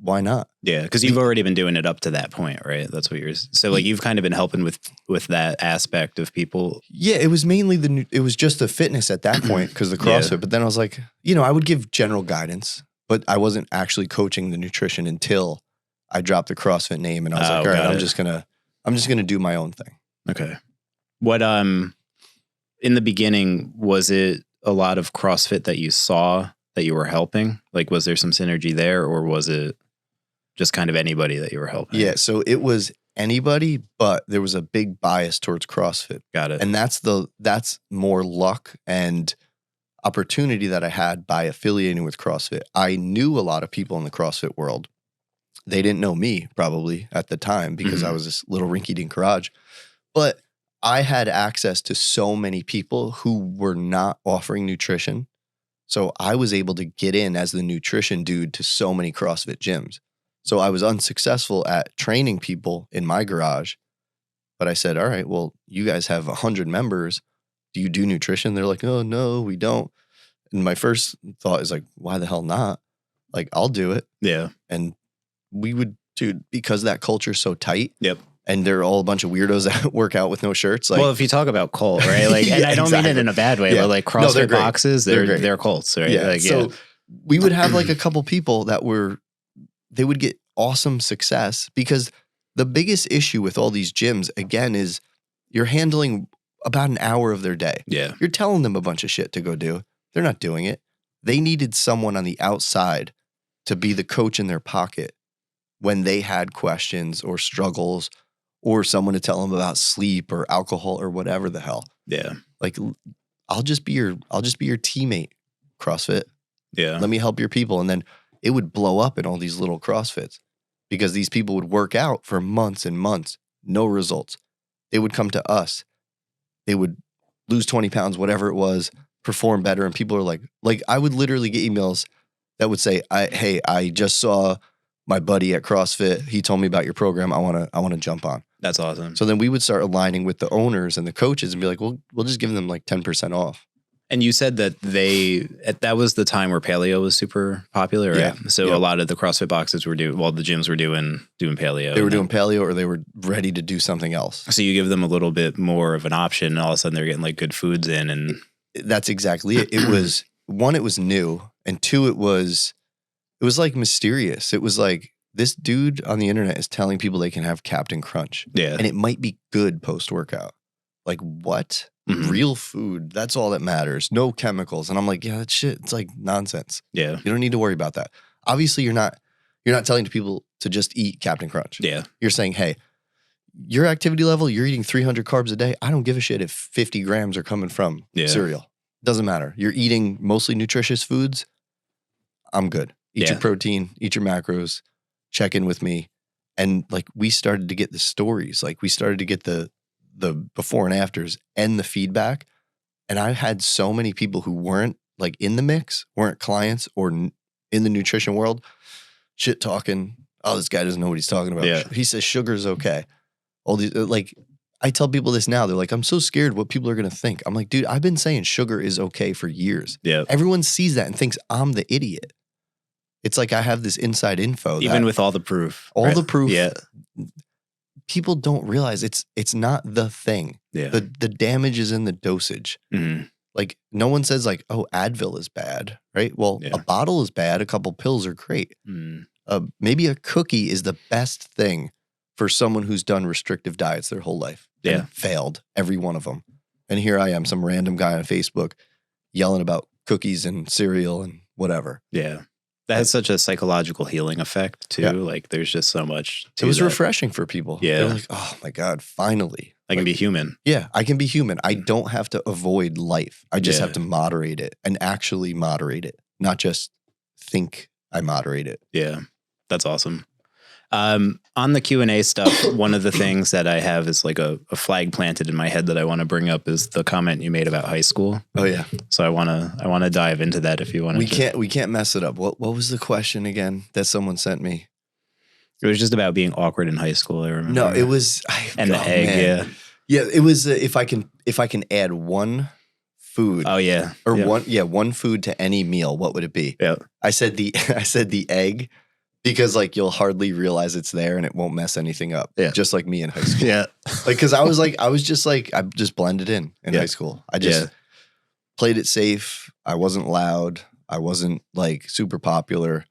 why not? Yeah, because you've already been doing it up to that point, right? That's what so like you've kind of been helping with that aspect of people. Yeah, it was mainly it was just the fitness at that point because the CrossFit. But then I was like, I would give general guidance, but I wasn't actually coaching the nutrition until I dropped the CrossFit name, and I was like, all right, I'm just gonna do my own thing. Okay. What in the beginning was it a lot of CrossFit that you saw that you were helping? Like, was there some synergy there, or was it just kind of anybody that you were helping? Yeah, so it was anybody, but there was a big bias towards CrossFit. Got it. And that's more luck and opportunity that I had by affiliating with CrossFit. I knew a lot of people in the CrossFit world. They didn't know me probably at the time because I was this little rinky-dink garage. But I had access to so many people who were not offering nutrition. So I was able to get in as the nutrition dude to so many CrossFit gyms. So I was unsuccessful at training people in my garage. But I said, all right, well, you guys have 100 members. Do you do nutrition? They're like, oh, no, we don't. And my first thought is like, why the hell not? Like, I'll do it. Yeah. And we would, dude, because that culture's so tight. Yep. And they're all a bunch of weirdos that work out with no shirts. Like, well, if you talk about cult, right? Like, and I don't mean it in a bad way, but like CrossFit boxes, they're cults, right? Yeah. Like, so we would have like a couple people that they would get awesome success because the biggest issue with all these gyms, again, is you're handling about an hour of their day. Yeah. You're telling them a bunch of shit to go do. They're not doing it. They needed someone on the outside to be the coach in their pocket when they had questions or struggles, or someone to tell them about sleep or alcohol or whatever the hell. Yeah. Like, I'll just be your teammate, CrossFit. Yeah. Let me help your people. And then it would blow up in all these little CrossFits because these people would work out for months and months, no results. They would come to us. They would lose 20 pounds, whatever it was, perform better. And people are like I would literally get emails that would say, hey, I just saw my buddy at CrossFit. He told me about your program. I want to jump on. That's awesome. So then we would start aligning with the owners and the coaches and be like, well, we'll just give them like 10% off. And you said that that was the time where paleo was super popular, right? Yeah. So a lot of the CrossFit boxes the gyms were doing paleo. They were doing paleo, or they were ready to do something else. So you give them a little bit more of an option, and all of a sudden they're getting like good foods in. And that's exactly it. It was, one, it was new, and two, it was like mysterious. It was like, this dude on the internet is telling people they can have Captain Crunch. Yeah. And it might be good post-workout. Like, what? Mm-hmm. Real food. That's all that matters. No chemicals. And I'm like, yeah, that shit, it's like nonsense. Yeah. You don't need to worry about that. Obviously, you're not telling people to just eat Captain Crunch. Yeah. You're saying, hey, your activity level, you're eating 300 carbs a day. I don't give a shit if 50 grams are coming from cereal. Doesn't matter. You're eating mostly nutritious foods. I'm good. Eat your protein, eat your macros, check in with me. And like, we started to get the stories. Like, we started to get the before and afters and the feedback. And I had so many people who weren't like in the mix, weren't clients or in the nutrition world, shit talking. Oh, this guy doesn't know what he's talking about. Yeah. He says sugar's okay. All these, like, I tell people this now. They're like, I'm so scared what people are going to think. I'm like, dude, I've been saying sugar is okay for years. Yeah. Everyone sees that and thinks I'm the idiot. It's like I have this inside info. Even with all the proof. All the proof. Yeah. People don't realize it's not the thing. Yeah. The damage is in the dosage. Mm-hmm. Like, no one says like, oh, Advil is bad, right? Well, a bottle is bad. A couple pills are great. Mm. Maybe a cookie is the best thing for someone who's done restrictive diets their whole life. Yeah. And failed every one of them. And here I am, some random guy on Facebook yelling about cookies and cereal and whatever. Yeah. That has such a psychological healing effect too. Yeah. Like, there's just so much to it was that. Refreshing for people. Yeah. They're like, oh my God, finally. I can be human. Yeah, I can be human. I don't have to avoid life. I just have to moderate it and actually moderate it, not just think I moderate it. Yeah, that's awesome. On the Q&A stuff, one of the things that I have is like a flag planted in my head that I want to bring up is the comment you made about high school. Oh yeah. So I want to dive into that if you want to. We can't mess it up. What was the question again that someone sent me? It was just about being awkward in high school. I remember. No, it was the egg. Man. Yeah. It was if I can add one food. Oh yeah. Or one food to any meal, what would it be? Yeah. I said the egg. Because like you'll hardly realize it's there and it won't mess anything up. Yeah. Just like me in high school. Yeah. Like, cause I just blended in high school. I just played it safe. I wasn't loud. I wasn't like super popular.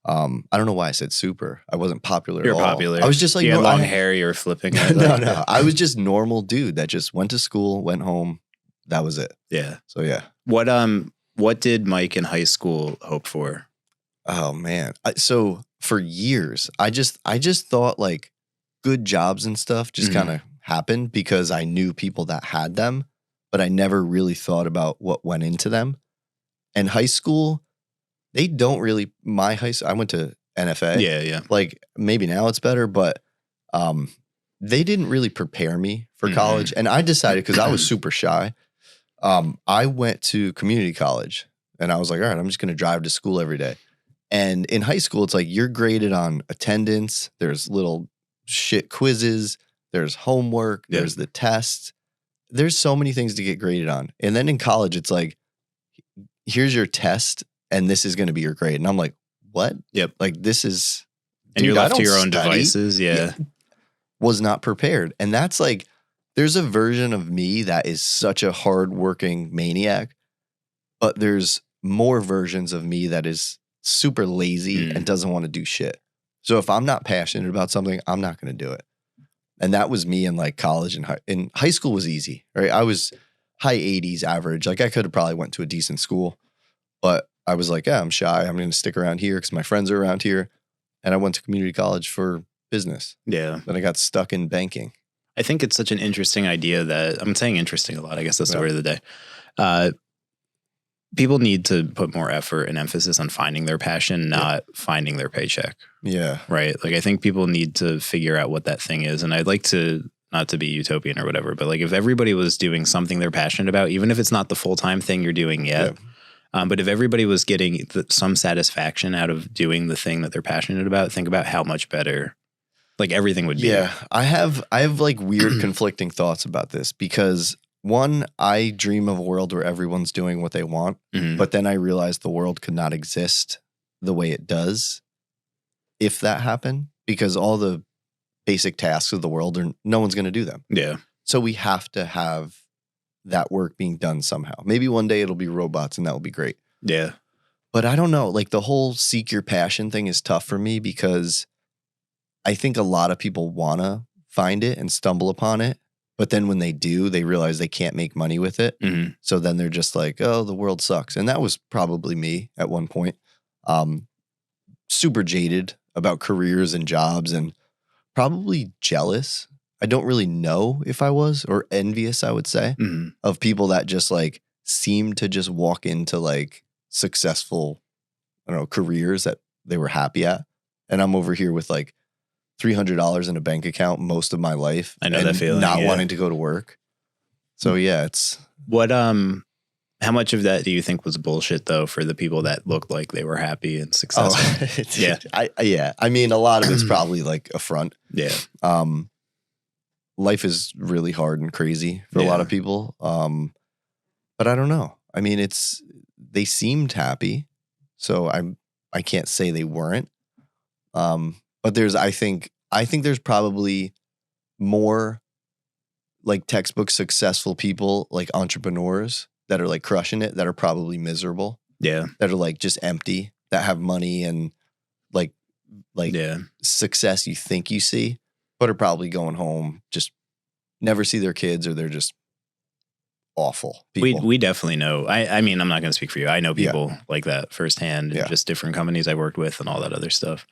I don't know why I said super. I wasn't popular You're at all. popular. I was just like, you had long hair. You were flipping it. No. I was just normal dude that just went to school, went home. that was it. Yeah. So yeah. What did Mike in high school hope for? Oh man. So for years, I just thought like good jobs and stuff just kind of happened because I knew people that had them, but I never really thought about what went into them. And high school, they don't really, my high school, I went to NFA. Yeah. Like maybe now it's better, but they didn't really prepare me for college. And I decided, because I was super shy, I went to community college and I was like, all right, I'm just going to drive to school every day. And in high school, it's like you're graded on attendance. There's little shit quizzes. There's homework. Yep. There's the tests. There's so many things to get graded on. And then in college, it's like, here's your test and this is going to be your grade. And I'm like, what? Yep. Like this is... And you're left to your own study. devices. Yeah. Was not prepared. And that's like, there's a version of me that is such a hardworking maniac, but there's more versions of me that is super lazy and doesn't want to do shit. So if I'm not passionate about something, I'm not going to do it. And that was me in like college and in high school was easy, right? I was high 80s average. Like I could have probably went to a decent school, but I was like, yeah, I'm shy. I'm going to stick around here because my friends are around here. And I went to community college for business. Yeah. Then I got stuck in banking. I think it's such an interesting idea that I'm saying interesting a lot. I guess that's the word of the day. People need to put more effort and emphasis on finding their passion, not finding their paycheck. Yeah. Right. Like I think people need to figure out what that thing is. And I'd like to, not to be utopian or whatever, but like if everybody was doing something they're passionate about, even if it's not the full-time thing you're doing yet, but if everybody was getting some satisfaction out of doing the thing that they're passionate about, think about how much better like everything would be. Yeah. I have like weird conflicting thoughts about this because one, I dream of a world where everyone's doing what they want, but then I realize the world could not exist the way it does if that happened, because all the basic tasks of the world no one's going to do them. Yeah. So we have to have that work being done somehow. Maybe one day it'll be robots and that will be great. Yeah. But I don't know, like the whole seek your passion thing is tough for me because I think a lot of people want to find it and stumble upon it. But then when they do, they realize they can't make money with it. So then they're just like, oh, the world sucks. And that was probably me at one point. Super jaded about careers and jobs and probably jealous. I don't really know if I was, or envious, I would say, of people that just like seemed to just walk into like successful, I don't know, careers that they were happy at. And I'm over here with like $300 in a bank account most of my life. I know that feeling. Not wanting to go to work. So yeah, it's what. How much of that do you think was bullshit though for the people that looked like they were happy and successful? Yeah. I mean, a lot of it's probably like a front. Yeah. Life is really hard and crazy for a lot of people. But I don't know. I mean, they seemed happy, so I can't say they weren't. But I think there's probably more like textbook successful people, like entrepreneurs that are like crushing it, that are probably miserable. Yeah. That are like just empty, that have money and like success you think you see, but are probably going home, just never see their kids, or they're just awful people. We definitely know. I mean, I'm not going to speak for you. I know people like that firsthand, just different companies I worked with and all that other stuff.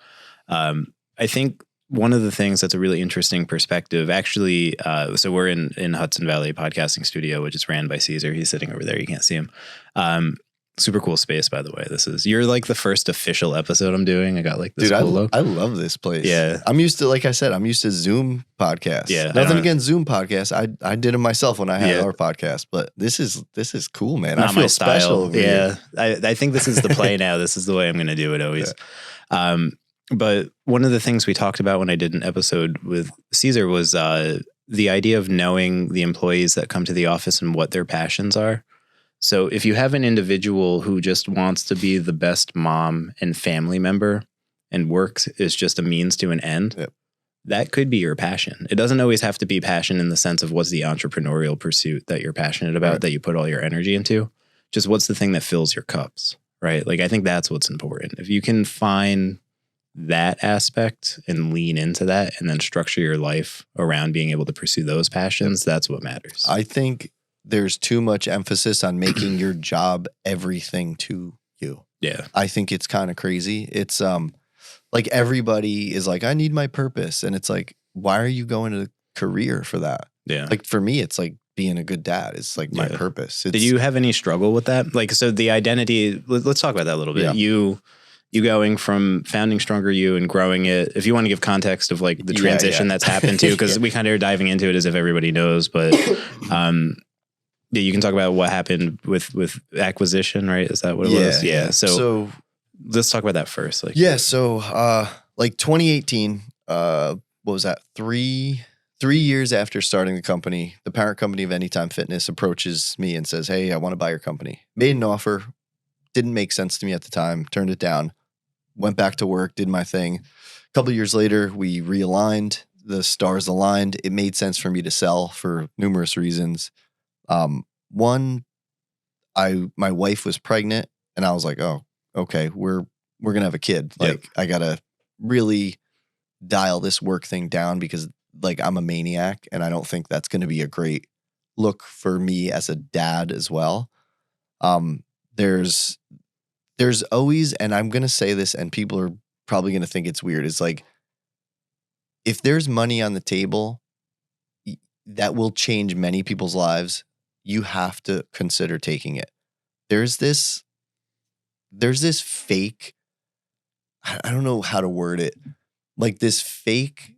I think one of the things that's a really interesting perspective, actually, so we're in Hudson Valley podcasting studio, which is ran by Caesar. He's sitting over there. You can't see him. Super cool space, by the way. You're like the first official episode I'm doing. I got like this cool look. I love this place. Yeah. I'm used to, like I said, Zoom podcasts. Yeah. Nothing against Zoom podcasts. I did them myself when I had our podcast, but this is cool, man. Not I feel my special. style. Yeah. I think this is the play now. This is the way I'm going to do it always. Yeah. But one of the things we talked about when I did an episode with Caesar was the idea of knowing the employees that come to the office and what their passions are. So if you have an individual who just wants to be the best mom and family member and works is just a means to an end, that could be your passion. It doesn't always have to be passion in the sense of what's the entrepreneurial pursuit that you're passionate about, that you put all your energy into. Just what's the thing that fills your cups, right? Like I think that's what's important. If you can find that aspect and lean into that and then structure your life around being able to pursue those passions, that's what matters. I think there's too much emphasis on making your job everything to you. Yeah. I think it's kind of crazy. It's like everybody is like, I need my purpose. And it's like, why are you going to career for that? Yeah. Like for me, it's like being a good dad. It's like my purpose. Did you have any struggle with that? Like, so the identity, let's talk about that a little bit. Yeah. You going from founding Stronger You and growing it, if you want to give context of like the transition that's happened too, because we kind of are diving into it as if everybody knows, but yeah, you can talk about what happened with acquisition, right? Is that what it was? Yeah. So let's talk about that first. Like, so like 2018, what was that? 3 years after starting the company, the parent company of Anytime Fitness approaches me and says, hey, I want to buy your company. Made an offer. Didn't make sense to me at the time. Turned it down. Went back to work, did my thing. A couple of years later, we realigned. The stars aligned. It made sense for me to sell for numerous reasons. One, my wife was pregnant, and I was like, oh, okay, we're gonna have a kid. Like, I gotta really dial this work thing down because like I'm a maniac, and I don't think that's gonna be a great look for me as a dad as well. There's always, and I'm going to say this and people are probably going to think it's weird. It's like, if there's money on the table that will change many people's lives, you have to consider taking it. There's this fake, I don't know how to word it, like this fake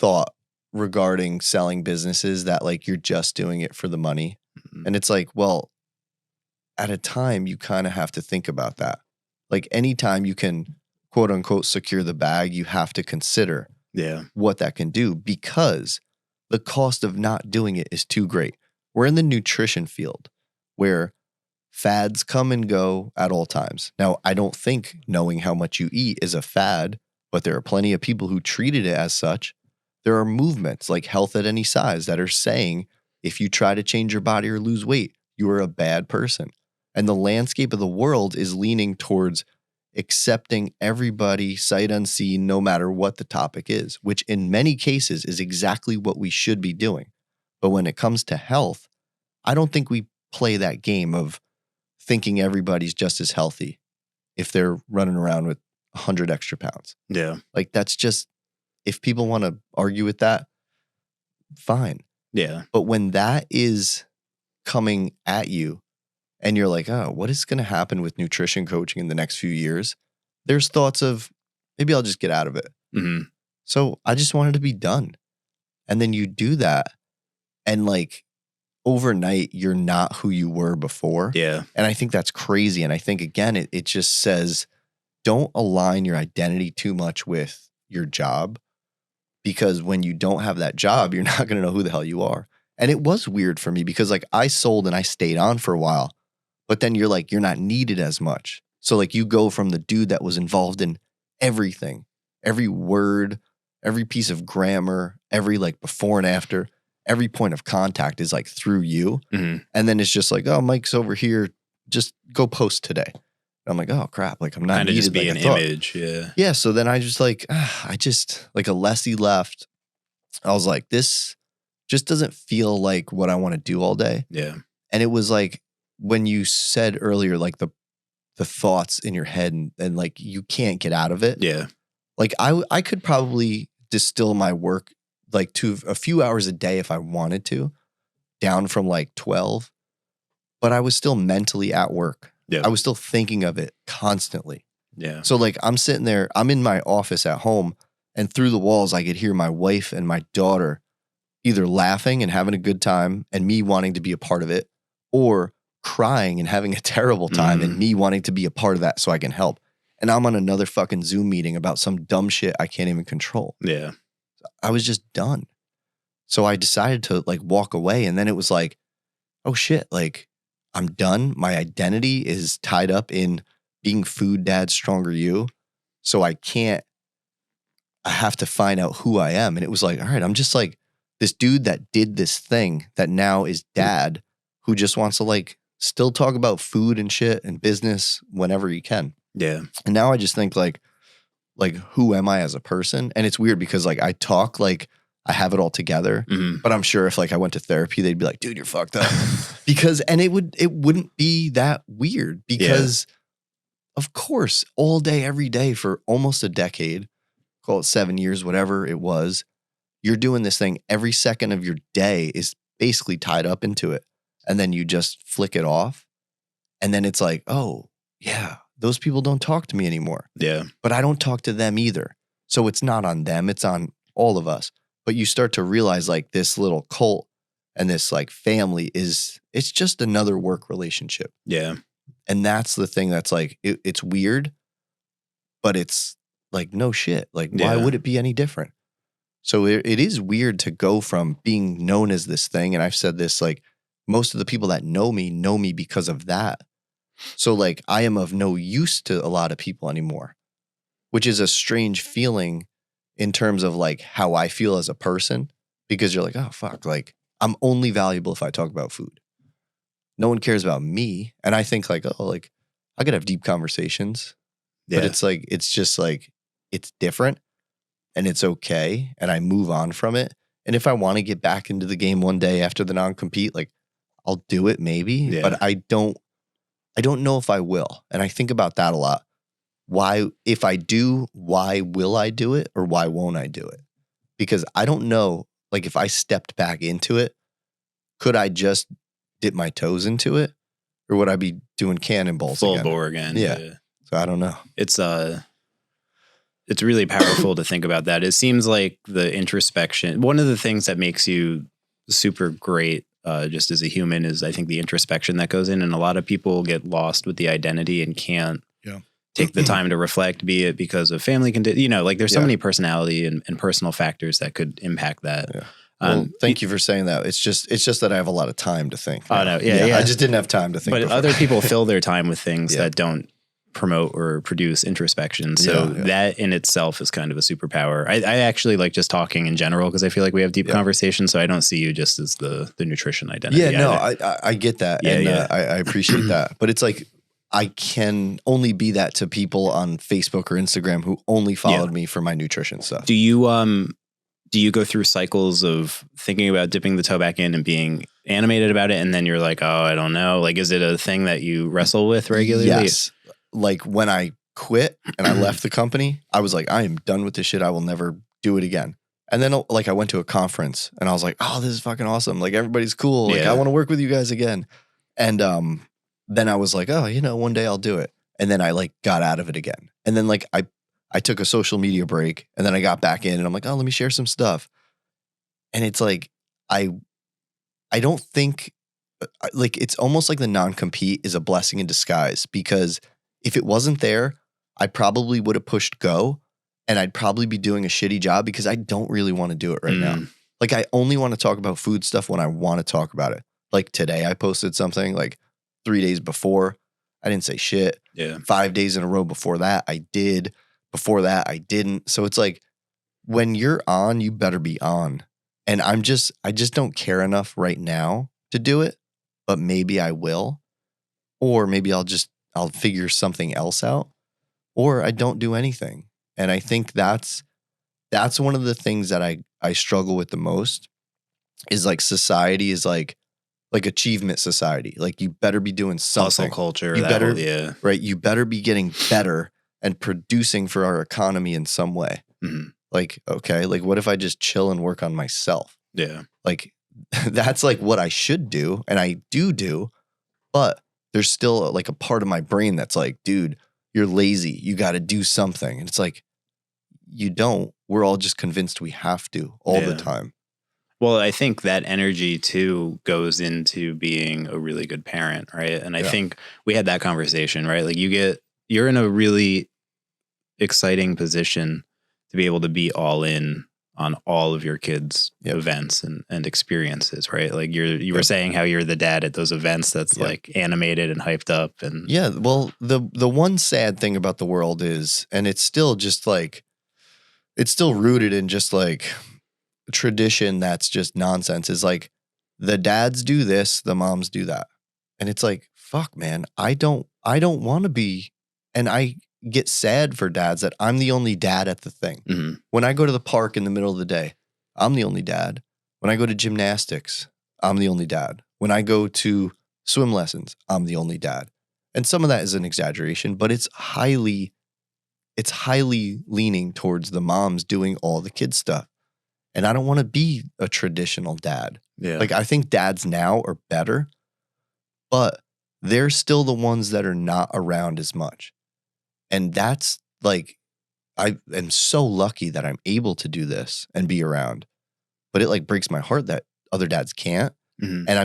thought regarding selling businesses that like you're just doing it for the money. Mm-hmm. And it's like, well, at a time, you kind of have to think about that. Like anytime you can, quote unquote, secure the bag, you have to consider what that can do because the cost of not doing it is too great. We're in the nutrition field where fads come and go at all times. Now, I don't think knowing how much you eat is a fad, but there are plenty of people who treated it as such. There are movements like Health at Any Size that are saying if you try to change your body or lose weight, you are a bad person. And the landscape of the world is leaning towards accepting everybody sight unseen, no matter what the topic is, which in many cases is exactly what we should be doing. But when it comes to health, I don't think we play that game of thinking everybody's just as healthy if they're running around with 100 extra pounds. Yeah. Like that's just, if people want to argue with that, fine. Yeah. But when that is coming at you and you're like, oh, what is going to happen with nutrition coaching in the next few years? There's thoughts of maybe I'll just get out of it. Mm-hmm. So I just wanted to be done. And then you do that and like overnight, you're not who you were before. Yeah. And I think that's crazy. And I think, again, it just says don't align your identity too much with your job because when you don't have that job, you're not going to know who the hell you are. And it was weird for me because like I sold and I stayed on for a while, but then you're like, you're not needed as much. So like you go from the dude that was involved in everything, every word, every piece of grammar, every like before and after, every point of contact is like through you. Mm-hmm. And then it's just like, oh, Mike's over here. Just go post today. And I'm like, oh crap. Like I'm not kind of needed. Just be like an image. Yeah. Yeah. So then I just like, like Alessi left. I was like, this just doesn't feel like what I want to do all day. Yeah. And it was like when you said earlier, like the thoughts in your head and like you can't get out of it. Yeah. Like I could probably distill my work like to a few hours a day if I wanted to, down from like 12, but I was still mentally at work. Yeah. I was still thinking of it constantly. Yeah. So like I'm sitting there, I'm in my office at home and through the walls, I could hear my wife and my daughter either laughing and having a good time and me wanting to be a part of it or crying and having a terrible time and me wanting to be a part of that so I can help. And I'm on another fucking Zoom meeting about some dumb shit I can't even control. Yeah. I was just done. So I decided to like walk away. And then it was like, oh shit, like I'm done. My identity is tied up in being Food Dad Stronger You. So I have to find out who I am. And it was like, all right, I'm just like this dude that did this thing that now is dad who just wants to like still talk about food and shit and business whenever he can. Yeah. And now I just think like who am I as a person? And it's weird because like I talk like I have it all together. Mhm. But I'm sure if like I went to therapy, they'd be like, dude, you're fucked up. And it wouldn't be that weird because of course, all day, every day for almost a decade, call it 7 years, whatever it was, you're doing this thing. Every second of your day is basically tied up into it. And then you just flick it off. And then it's like, oh, yeah, those people don't talk to me anymore. Yeah. But I don't talk to them either. So it's not on them. It's on all of us. But you start to realize like this little cult and this like family it's just another work relationship. Yeah. And that's the thing that's like, it's weird, but it's like, no shit. Like, why would it be any different? So it is weird to go from being known as this thing. And I've said this, like, most of the people that know me because of that. So like, I am of no use to a lot of people anymore, which is a strange feeling in terms of like how I feel as a person, because you're like, oh, fuck, like I'm only valuable if I talk about food. No one cares about me. And I think like, oh, like I could have deep conversations, but it's like, it's just like, it's different and it's okay. And I move on from it. And if I want to get back into the game one day after the non-compete, like I'll do it maybe, but I don't know if I will. And I think about that a lot. Why, if I do, why will I do it or why won't I do it? Because I don't know, like if I stepped back into it, could I just dip my toes into it, or would I be doing cannonballs full again? bore again? Yeah. So I don't know. It's really powerful to think about that. It seems like the introspection. One of the things that makes you super great, just as a human, is I think the introspection that goes in, and a lot of people get lost with the identity and can't take the time to reflect. Be it because of family condition, like there's so many personality and personal factors that could impact that. Yeah. Well, thank you for saying that. It's just that I have a lot of time to think. Oh, no. Yeah. I just didn't have time to think. But before. other people fill their time with things that don't promote or produce introspection. So that in itself is kind of a superpower. I actually like just talking in general because I feel like we have deep conversations. So I don't see you just as the nutrition identity. Yeah, no, I get that. Yeah, and I appreciate that. But it's like, I can only be that to people on Facebook or Instagram who only followed me for my nutrition stuff. Do you go through cycles of thinking about dipping the toe back in and being animated about it, and then you're like, oh, I don't know. Like, is it a thing that you wrestle with regularly? Yes. Like when I quit and I left the company, I was like, I am done with this shit. I will never do it again. And then like I went to a conference and I was like, oh, this is fucking awesome. Like everybody's cool. Like I want to work with you guys again. And then I was like, oh, one day I'll do it. And then I like got out of it again. And then like I took a social media break and then I got back in and I'm like, oh, let me share some stuff. And it's like, I don't think like, it's almost like the non-compete is a blessing in disguise, because if it wasn't there, I probably would have pushed go and I'd probably be doing a shitty job because I don't really want to do it right now. Like I only want to talk about food stuff when I want to talk about it. Like today I posted something, like 3 days before I didn't say shit. Yeah. 5 days in a row before that I did. Before that I didn't. So it's like, when you're on, you better be on. And I just don't care enough right now to do it, but maybe I will. Or maybe I'll figure something else out, or I don't do anything. And I think that's one of the things that I struggle with the most, is like society is like achievement society. Like you better be doing something. Hustle culture. You better, right? You better be getting better and producing for our economy in some way. Mm-hmm. Like, okay, like what if I just chill and work on myself? Yeah. Like that's like what I should do. And I do, but there's still like a part of my brain that's like, dude, you're lazy. You got to do something. And it's like, you don't. We're all just convinced we have to all the time. Well, I think that energy too goes into being a really good parent, right? And I think we had that conversation, right? Like you're in a really exciting position to be able to be all in on all of your kids' events and experiences, right? Like you were saying how you're the dad at those events that's like animated and hyped up. And well, the one sad thing about the world is, and it's still just like, it's still rooted in just like tradition that's just nonsense, is like the dads do this, the moms do that. And it's like, fuck, man, I don't want to be, and I get sad for dads that I'm the only dad at the thing. Mm-hmm. When I go to the park in the middle of the day, I'm the only dad. When I go to gymnastics, I'm the only dad. When I go to swim lessons, I'm the only dad. And some of that is an exaggeration, but it's highly leaning towards the moms doing all the kid stuff. And I don't want to be a traditional dad. Yeah. Like, I think dads now are better, but they're still the ones that are not around as much. And that's like, I am so lucky that I'm able to do this and be around. But it like breaks my heart that other dads can't. Mm-hmm. And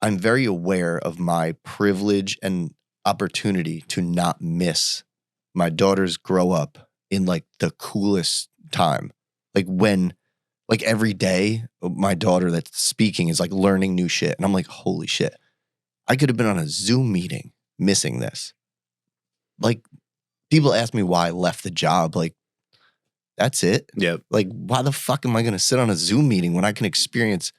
I'm very aware of my privilege and opportunity to not miss my daughters grow up in like the coolest time. Like when, like every day, my daughter that's speaking is like learning new shit. And I'm like, holy shit, I could have been on a Zoom meeting missing this. Like, people ask me why I left the job. Like, that's it. Yep. Like, why the fuck am I going to sit on a Zoom meeting when I can experience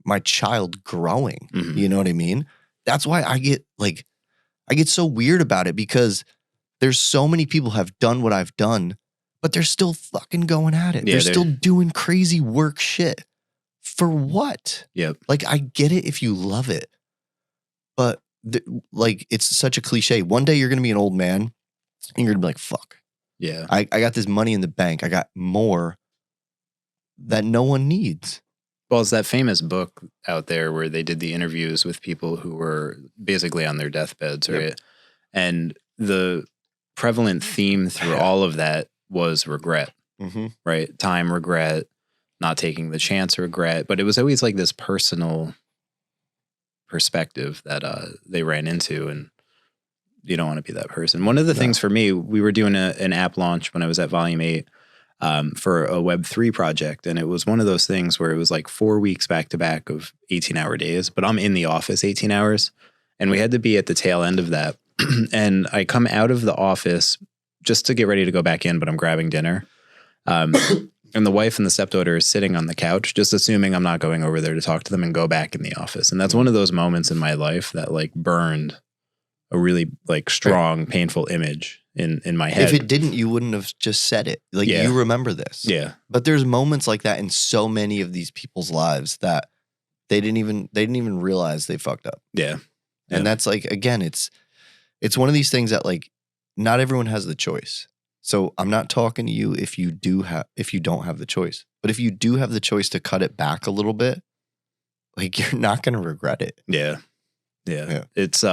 my child growing? Mm-hmm. You know what I mean? That's why I get so weird about it, because there's so many people have done what I've done, but they're still fucking going at it. Yeah, they're still doing crazy work shit. For what? Yep. Like, I get it if you love it, but like, it's such a cliche. One day you're going to be an old man and you're going to be like, fuck. Yeah. I got this money in the bank. I got more that no one needs. Well, it's that famous book out there where they did the interviews with people who were basically on their deathbeds, right? Yep. And the prevalent theme through all of that was regret, right? Time regret, not taking the chance regret. But it was always like this personal perspective that they ran into, and you don't want to be that person. One of the things for me, we were doing an app launch when I was at Volume 8 for a Web3 project. And it was one of those things where it was like 4 weeks back to back of 18-hour days, but I'm in the office 18 hours. And we had to be at the tail end of that. And I come out of the office just to get ready to go back in, but I'm grabbing dinner. And the wife and the stepdaughter is sitting on the couch, just assuming I'm not going over there to talk to them and go back in the office. And that's one of those moments in my life that like burned a really like strong, painful image in my head. If it didn't, you wouldn't have just said it. Like, you remember this. Yeah. But there's moments like that in so many of these people's lives that they didn't even realize they fucked up. Yeah. And that's like, again, it's one of these things that like not everyone has the choice. So I'm not talking to you if you don't have the choice. But if you do have the choice to cut it back a little bit, like, you're not going to regret it. Yeah. It's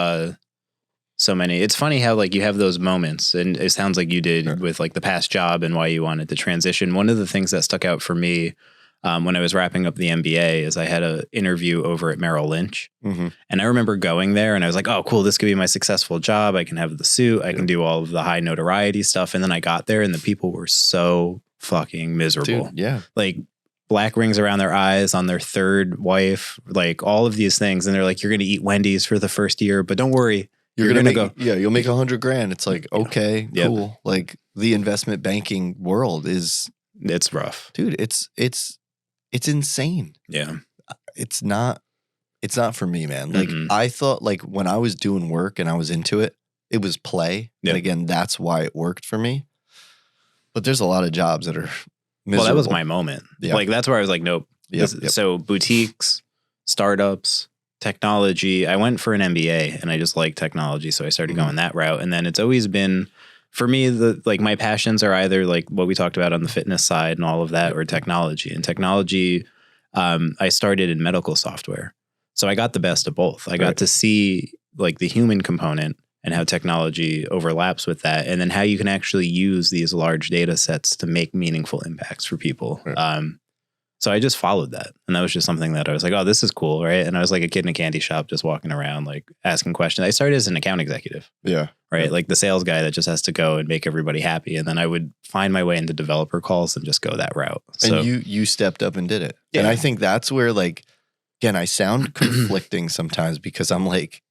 so many. It's funny how like you have those moments, and it sounds like you did with like the past job and why you wanted to transition. One of the things that stuck out for me when I was wrapping up the MBA is I had an interview over at Merrill Lynch. And I remember going there and I was like, oh, cool, this could be my successful job. I can have the suit. I can do all of the high notoriety stuff. And then I got there and the people were so fucking miserable. Dude, yeah. Like black rings around their eyes on their third wife, like all of these things. And they're like, you're going to eat Wendy's for the first year, but don't worry. You're going to go. Yeah, you'll make $100,000. It's like, okay, Yep. cool. Like, the investment banking world is, it's rough. dude, it's insane. Yeah. It's not for me, man. Like, I thought, like, when I was doing work and I was into it, it was play. Yep. And again, that's why it worked for me. But there's a lot of jobs that are miserable. Well, that was my moment. Yeah. Like, that's where I was like, nope. Yep. So boutiques, startups, technology. I went for an MBA and I just like technology. So I started going that route. And then it's always been, for me, like my passions are either like what we talked about on the fitness side and all of that, or technology. And technology, I started in medical software. So I got the best of both. I got to see like the human component and how technology overlaps with that. And then how you can actually use these large data sets to make meaningful impacts for people. So I just followed that. And that was just something that I was like, oh, this is cool, right? And I was like a kid in a candy shop just walking around, like asking questions. I started as an account executive. Yeah. Right? Yeah. Like the sales guy that just has to go and make everybody happy. And then I would find my way into developer calls and just go that route. So, and you stepped up and did it. Yeah. And I think that's where, like, again, I sound conflicting sometimes, because I'm like,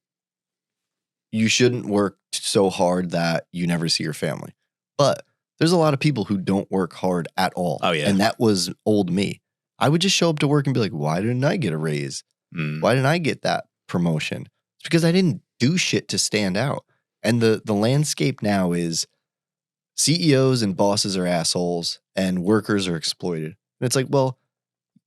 you shouldn't work so hard that you never see your family. But there's a lot of people who don't work hard at all. Oh, yeah. And that was old me. I would just show up to work and be like, why didn't I get a raise? Why didn't I get that promotion? It's because I didn't do shit to stand out. And the landscape now is CEOs and bosses are assholes and workers are exploited. And it's like, well,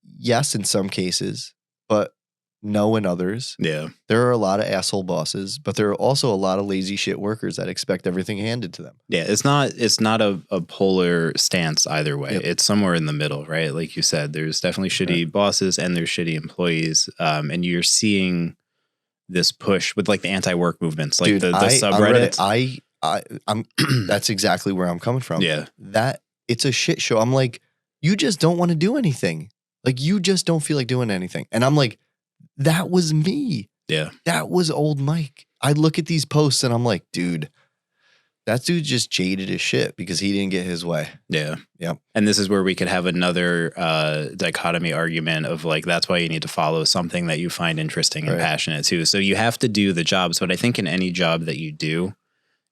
yes, in some cases, but no in others. Yeah. There are a lot of asshole bosses, but there are also a lot of lazy shit workers that expect everything handed to them. Yeah. It's not a polar stance either way. Yep. It's somewhere in the middle, right? Like you said, there's definitely shitty bosses and there's shitty employees. And you're seeing this push with like the anti-work movements, like Dude, the subreddits. I'm that's exactly where I'm coming from. Yeah. That it's a shit show. I'm like, you just don't want to do anything. Like, you just don't feel like doing anything. And I'm like, that was me. Yeah. That was old Mike. I look at these posts and I'm like, dude, that dude just jaded as shit because he didn't get his way. Yeah. Yep. And this is where we could have another dichotomy argument of like, that's why you need to follow something that you find interesting and passionate too. So you have to do the jobs, but I think in any job that you do,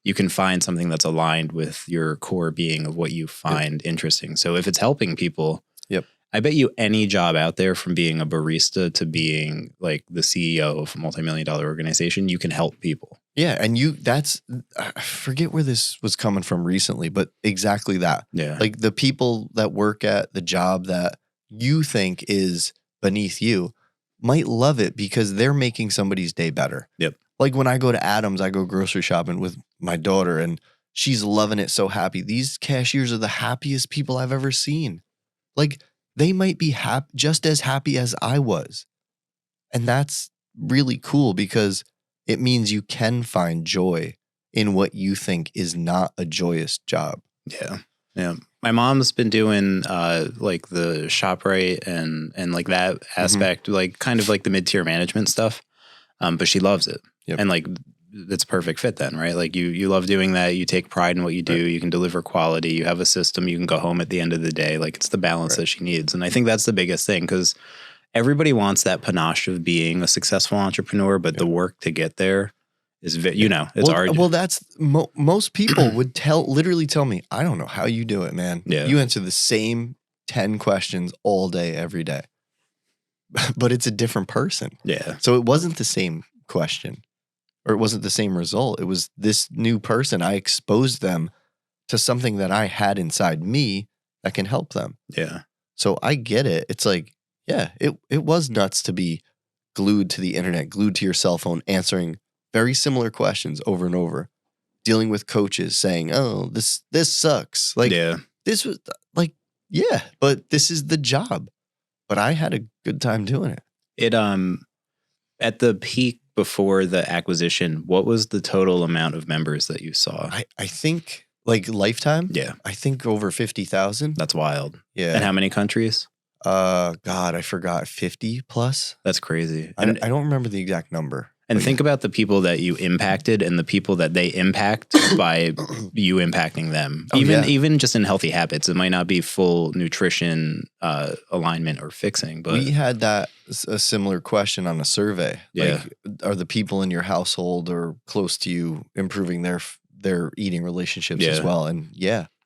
you can find something that's aligned with your core being of what you find interesting. So if it's helping people, I bet you any job out there, from being a barista to being like the CEO of a multi-million-dollar organization, you can help people. Yeah. And I forget where this was coming from recently, but exactly that. Yeah. Like, the people that work at the job that you think is beneath you might love it because they're making somebody's day better. Yep. Like, when I go to Adam's, I go grocery shopping with my daughter and she's loving it, so happy. These cashiers are the happiest people I've ever seen. Like, they might be just as happy as I was. And that's really cool because it means you can find joy in what you think is not a joyous job. Yeah. Yeah. My mom's been doing like the ShopRite and like that aspect, like kind of like the mid-tier management stuff. But she loves it. Yep. And like, it's a perfect fit then, right? Like you love doing that. You take pride in what you do. Right. You can deliver quality. You have a system. You can go home at the end of the day. Like, it's the balance that she needs. And I think that's the biggest thing, because everybody wants that panache of being a successful entrepreneur, but the work to get there is, it's arduous. Well, that's most people would literally tell me, I don't know how you do it, man. Yeah. You answer the same 10 questions all day, every day, but it's a different person. Yeah. So it wasn't the same question. Or it wasn't the same result. It was this new person. I exposed them to something that I had inside me that can help them. Yeah. So I get it. It's like, yeah, it was nuts to be glued to the internet, glued to your cell phone, answering very similar questions over and over, dealing with coaches saying, oh, this sucks. Like, this was like, yeah, but this is the job. But I had a good time doing it. It, at the peak, before the acquisition, what was the total amount of members that you saw? I think, like, lifetime? Yeah. I think over 50,000. That's wild. Yeah. And how many countries? God, I forgot. 50 plus? That's crazy. I don't remember the exact number. And think about the people that you impacted and the people that they impact by you impacting them. Even just in healthy habits. It might not be full nutrition alignment or fixing, but we had a similar question on a survey. Yeah. Like, are the people in your household or close to you improving their eating relationships as well? And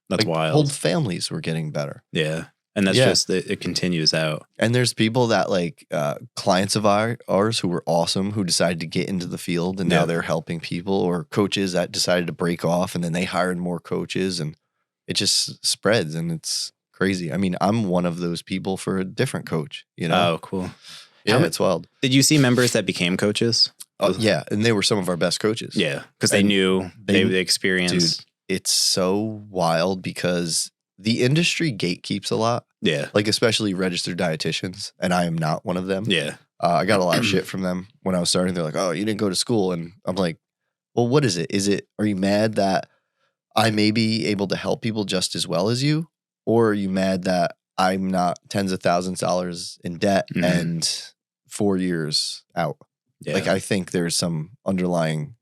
that's wild. Whole families were getting better. Yeah. And that's just, it continues out. And there's people that like clients of ours who were awesome, who decided to get into the field and now they're helping people, or coaches that decided to break off and then they hired more coaches, and it just spreads and it's crazy. I mean, I'm one of those people for a different coach, you know? Oh, cool. Yeah, it's wild. Did you see members that became coaches? Yeah. And they were some of our best coaches. Yeah. Because they knew they experienced. Dude, it's so wild because the industry gatekeeps a lot. Yeah. Like, especially registered dietitians. And I am not one of them. Yeah. I got a lot of shit from them when I was starting. They're like, oh, you didn't go to school. And I'm like, well, what is it? Are you mad that I may be able to help people just as well as you? Or are you mad that I'm not tens of thousands of dollars in debt and 4 years out? Yeah. Like, I think there's some underlying,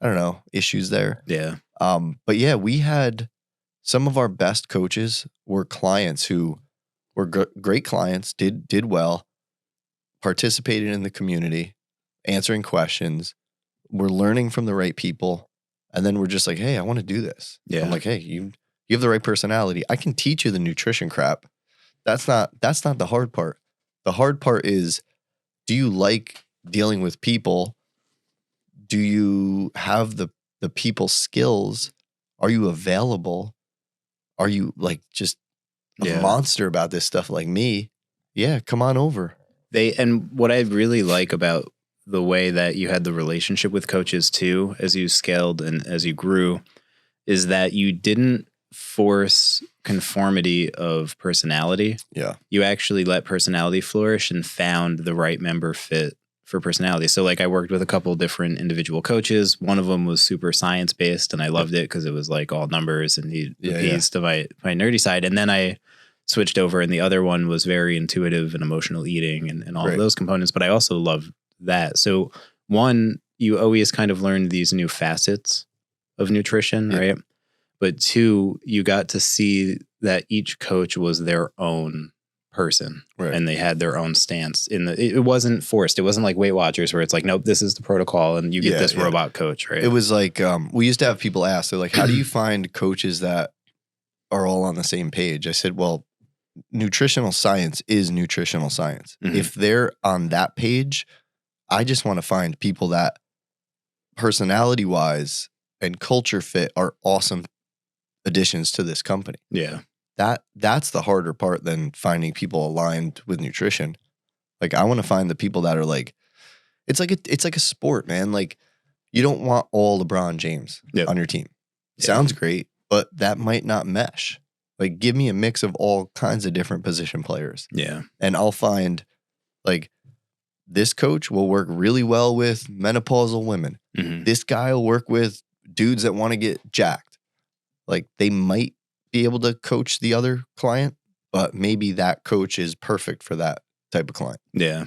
I don't know, issues there. Yeah. But yeah, we had some of our best coaches were clients who were great clients, did well, participated in the community, answering questions, were learning from the right people, and then we're just like, hey, I want to do this. Yeah. I'm like, hey, you have the right personality. I can teach you the nutrition crap. That's not the hard part. The hard part is, do you like dealing with people? Do you have the people skills? Are you available? Are you like just a monster about this stuff like me? Yeah, come on over. And what I really like about the way that you had the relationship with coaches too, as you scaled and as you grew, is that you didn't force conformity of personality. Yeah. You actually let personality flourish and found the right member fit for personality. So like I worked with a couple different individual coaches. One of them was super science based and I loved it because it was like all numbers and he appeased to my nerdy side. And then I switched over and the other one was very intuitive and emotional eating and all of those components. But I also love that. So one, you always kind of learned these new facets of nutrition, right? But two, you got to see that each coach was their own person and they had their own stance it wasn't forced. It wasn't like Weight Watchers where it's like, nope, this is the protocol and you get this robot coach, right? It was like, we used to have people ask, they're like, how do you find coaches that are all on the same page? I said, well, nutritional science is nutritional science. If they're on that page, I just want to find people that personality wise and culture fit are awesome additions to this company. Yeah. That's the harder part than finding people aligned with nutrition. Like I want to find the people that are like, it's like a sport, man. Like you don't want all LeBron James on your team. Sounds great, but that might not mesh. Like give me a mix of all kinds of different position players. Yeah. And I'll find like this coach will work really well with menopausal women. This guy will work with dudes that want to get jacked. Like they might be able to coach the other client, but maybe that coach is perfect for that type of client. Yeah.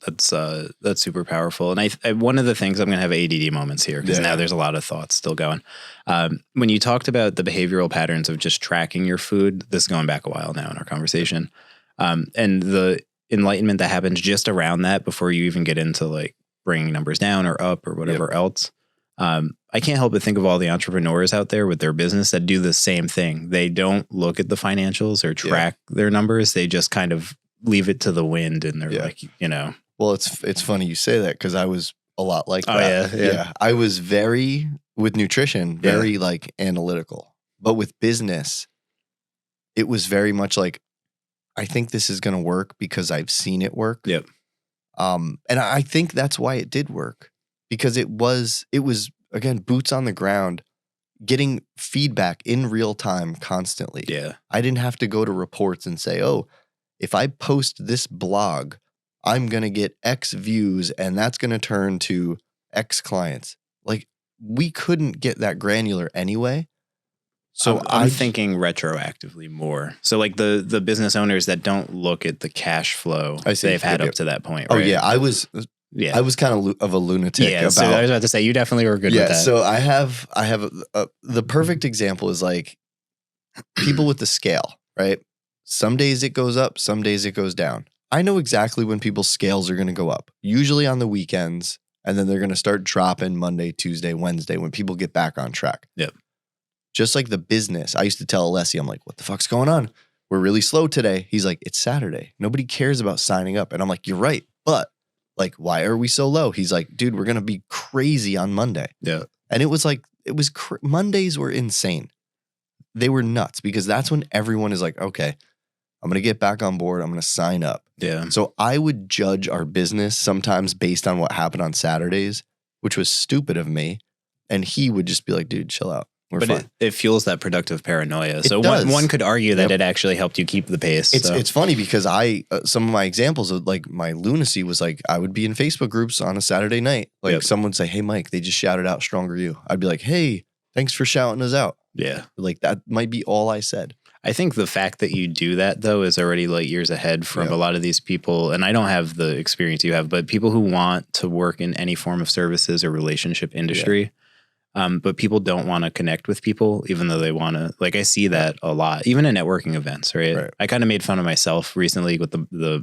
That's super powerful. And I one of the things, I'm going to have ADD moments here because now there's a lot of thoughts still going. When you talked about the behavioral patterns of just tracking your food, this is going back a while now in our conversation, and the enlightenment that happens just around that before you even get into like bringing numbers down or up or whatever else. I can't help but think of all the entrepreneurs out there with their business that do the same thing. They don't look at the financials or track their numbers. They just kind of leave it to the wind and they're like, you know. Well, it's funny you say that because I was a lot like that. Yeah. I was very, with nutrition, very like analytical. But with business, it was very much like, I think this is going to work because I've seen it work. Yep. And I think that's why it did work. Because it was again, boots on the ground, getting feedback in real time constantly. Yeah. I didn't have to go to reports and say, oh, if I post this blog, I'm going to get X views and that's going to turn to X clients. Like we couldn't get that granular anyway. So I'm thinking retroactively more. So like the business owners that don't look at the cash flow they've had up to that point. Right? Oh yeah. I was kind of a lunatic. Yeah, so I was about to say you definitely were good with that. Yeah, so I have the perfect example is like people with the scale, right? Some days it goes up, some days it goes down. I know exactly when people's scales are going to go up, usually on the weekends, and then they're going to start dropping Monday, Tuesday, Wednesday when people get back on track. Yep. Just like the business, I used to tell Alessi, I'm like, what the fuck's going on? We're really slow today. He's like, it's Saturday. Nobody cares about signing up. And I'm like, you're right, but like, why are we so low? He's like, dude, we're going to be crazy on Monday. Yeah. And it was like, Mondays were insane. They were nuts because that's when everyone is like, okay, I'm going to get back on board. I'm going to sign up. Yeah. So I would judge our business sometimes based on what happened on Saturdays, which was stupid of me. And he would just be like, dude, chill out. We're fine. It fuels that productive paranoia. So does. One could argue that it actually helped you keep the pace. It's funny because some of my examples of like my lunacy was like, I would be in Facebook groups on a Saturday night. Like someone would say, hey, Mike, they just shouted out Stronger You. I'd be like, hey, thanks for shouting us out. Yeah. Like that might be all I said. I think the fact that you do that though is already like years ahead from a lot of these people. And I don't have the experience you have, but people who want to work in any form of services or relationship industry. Yeah. But people don't want to connect with people, even though they want to. Like I see that a lot, even in networking events, right? I kind of made fun of myself recently with the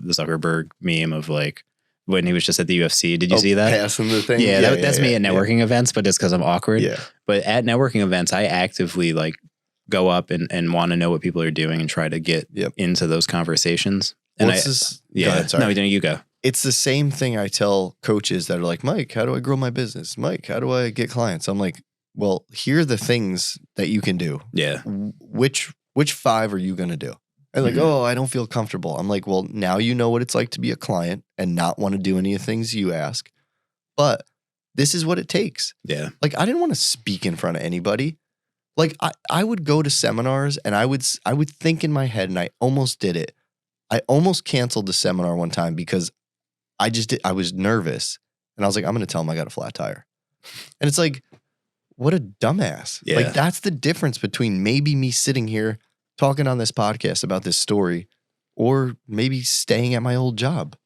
Zuckerberg meme of like when he was just at the UFC. Did you see that? Passing the thing. Yeah, that's me at networking events, but it's because I'm awkward. Yeah. But at networking events, I actively like go up and want to know what people are doing and try to get into those conversations. And Go ahead, sorry. No, you go. It's the same thing I tell coaches that are like, Mike, how do I grow my business? Mike, how do I get clients? I'm like, well, here are the things that you can do. Yeah. Which 5 are you going to do? And like, oh, I don't feel comfortable. I'm like, well, now you know what it's like to be a client and not want to do any of the things you ask. But this is what it takes. Yeah. Like, I didn't want to speak in front of anybody. Like, I would go to seminars and I would think in my head, and I almost did it. I almost canceled the seminar one time because I was nervous. And I was like, I'm going to tell him I got a flat tire. And it's like, what a dumbass. Yeah. Like, that's the difference between maybe me sitting here talking on this podcast about this story or maybe staying at my old job.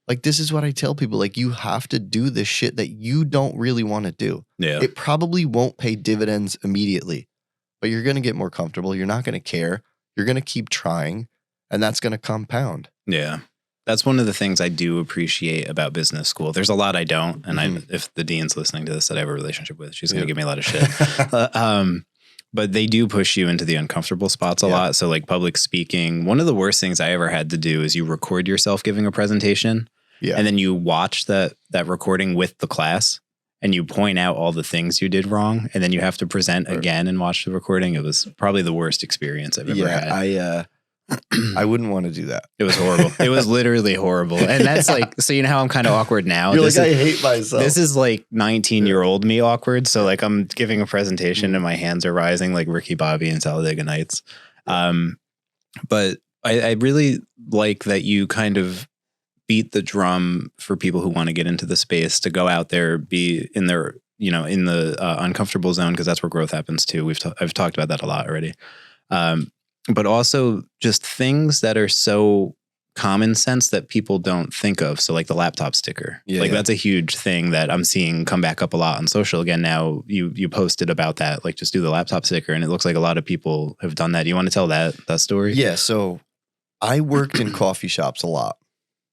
Like, this is what I tell people. Like, you have to do this shit that you don't really want to do. Yeah. It probably won't pay dividends immediately, but you're going to get more comfortable. You're not going to care. You're going to keep trying, and that's going to compound. Yeah. That's one of the things I do appreciate about business school. There's a lot I don't. And if the dean's listening to this that I have a relationship with, she's going to give me a lot of shit. But they do push you into the uncomfortable spots a lot. So like public speaking, one of the worst things I ever had to do is you record yourself giving a presentation. Yeah. And then you watch that recording with the class and you point out all the things you did wrong. And then you have to present again and watch the recording. It was probably the worst experience I've ever had. I wouldn't want to do that. It was horrible. It was literally horrible. And that's like, so you know how I'm kind of awkward now? You're like, I hate myself. This is like 19-year-old me awkward. So like I'm giving a presentation and my hands are rising like Ricky Bobby and Talladega Nights. But I really like that you kind of beat the drum for people who want to get into the space to go out there, be in their, in the uncomfortable zone, because that's where growth happens too. I've talked about that a lot already. But also just things that are so common sense that people don't think of. So like the laptop sticker, that's a huge thing that I'm seeing come back up a lot on social again. Now you posted about that, like just do the laptop sticker. And it looks like a lot of people have done that. Do you want to tell that story? Yeah. So I worked in coffee shops a lot,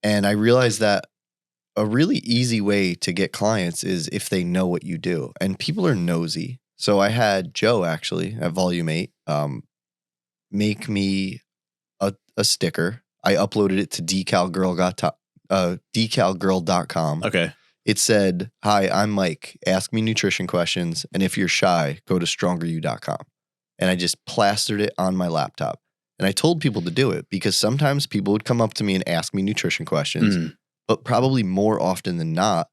and I realized that a really easy way to get clients is if they know what you do, and people are nosy. So I had Joe actually at Volume 8, make me a sticker. I uploaded it to decalgirl.com. Okay. It said, "Hi, I'm Mike. Ask me nutrition questions. And if you're shy, go to strongeryou.com." And I just plastered it on my laptop. And I told people to do it because sometimes people would come up to me and ask me nutrition questions, but probably more often than not,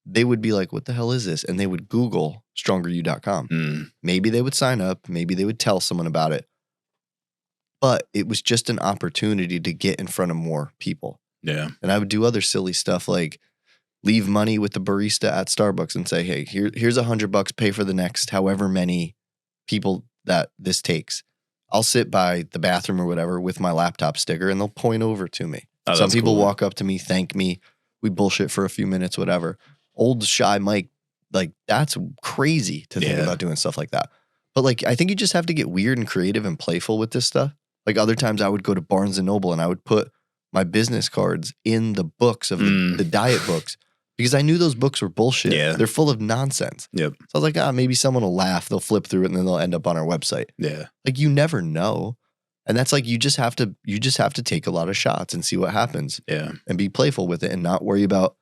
they would be like, what the hell is this? And they would Google strongeryou.com. Maybe they would sign up. Maybe they would tell someone about it. But it was just an opportunity to get in front of more people. Yeah. And I would do other silly stuff like leave money with the barista at Starbucks and say, hey, here's $100, pay for the next however many people that this takes. I'll sit by the bathroom or whatever with my laptop sticker and they'll point over to me. Some people walk up to me, thank me. We bullshit for a few minutes, whatever. Old shy Mike, like that's crazy to think about doing stuff like that. But like, I think you just have to get weird and creative and playful with this stuff. Like other times I would go to Barnes & Noble and I would put my business cards in the books of the diet books because I knew those books were bullshit. Yeah. They're full of nonsense. Yep. So I was like, maybe someone will laugh, they'll flip through it and then they'll end up on our website. Yeah. Like you never know. And that's like, you just have to take a lot of shots and see what happens. Yeah. And be playful with it and not worry about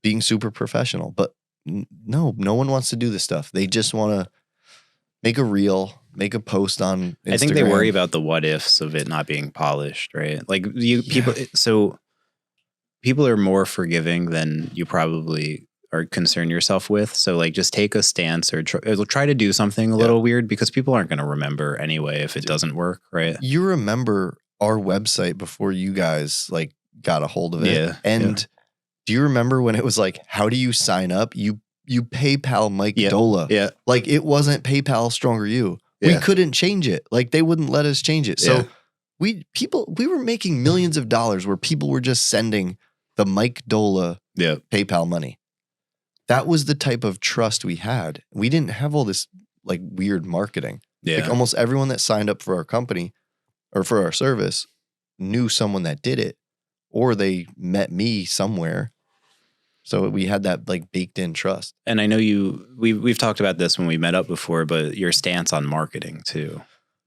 being super professional. But no one wants to do this stuff. They just want to make a reel, make a post on Instagram. I think they worry about the what ifs of it not being polished, right? Like people are more forgiving than you probably are concern yourself with. So like just take a stance or try to do something a little weird because people aren't going to remember anyway if it doesn't work, right? You remember our website before you guys like got a hold of it. Yeah. And do you remember when it was like, how do you sign up? You PayPal Mike Doehla. Yeah. Like it wasn't PayPal Stronger You. We couldn't change it. Like they wouldn't let us change it. So we were making millions of dollars where people were just sending the Mike Doehla PayPal money. That was the type of trust we had. We didn't have all this like weird marketing. Yeah. Like almost everyone that signed up for our company or for our service knew someone that did it, or they met me somewhere. So we had that like baked in trust. And I know we've talked about this when we met up before, but your stance on marketing too.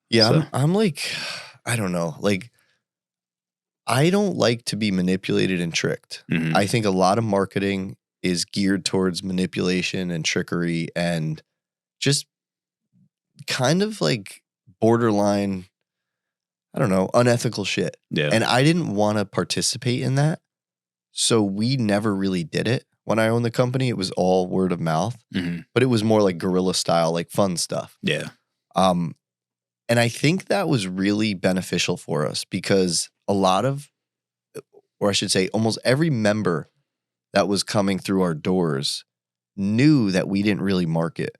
Yeah. So. I'm like, I don't know. Like, I don't like to be manipulated and tricked. Mm-hmm. I think a lot of marketing is geared towards manipulation and trickery and just kind of like borderline, I don't know, unethical shit. Yeah. And I didn't want to participate in that. So we never really did it. When I owned the company, it was all word of mouth, but it was more like guerrilla style, like fun stuff. Yeah. And I think that was really beneficial for us because a lot of, or I should say almost every member that was coming through our doors knew that we didn't really market.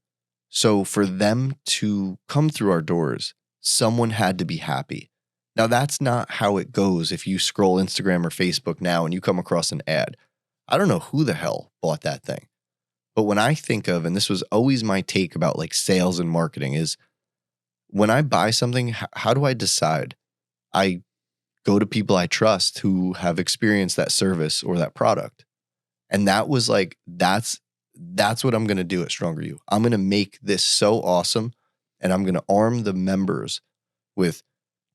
So for them to come through our doors, someone had to be happy. Now, that's not how it goes if you scroll Instagram or Facebook now and you come across an ad. I don't know who the hell bought that thing. But when I think of, and this was always my take about like sales and marketing, is when I buy something, how do I decide? I go to people I trust who have experienced that service or that product. And that was like, that's what I'm going to do at Stronger You. I'm going to make this so awesome, and I'm going to arm the members with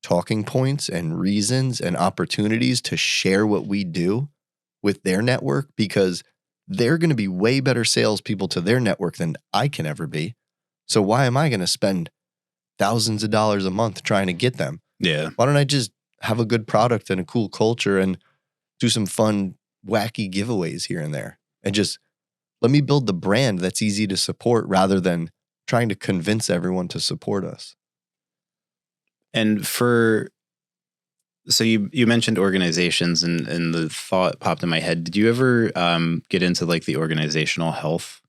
talking points and reasons and opportunities to share what we do with their network, because they're going to be way better salespeople to their network than I can ever be. So why am I going to spend thousands of dollars a month trying to get them? Yeah. Why don't I just have a good product and a cool culture and do some fun, wacky giveaways here and there, and just let me build the brand that's easy to support rather than trying to convince everyone to support us. And so you mentioned organizations, and the thought popped in my head. Did you ever get into like the organizational health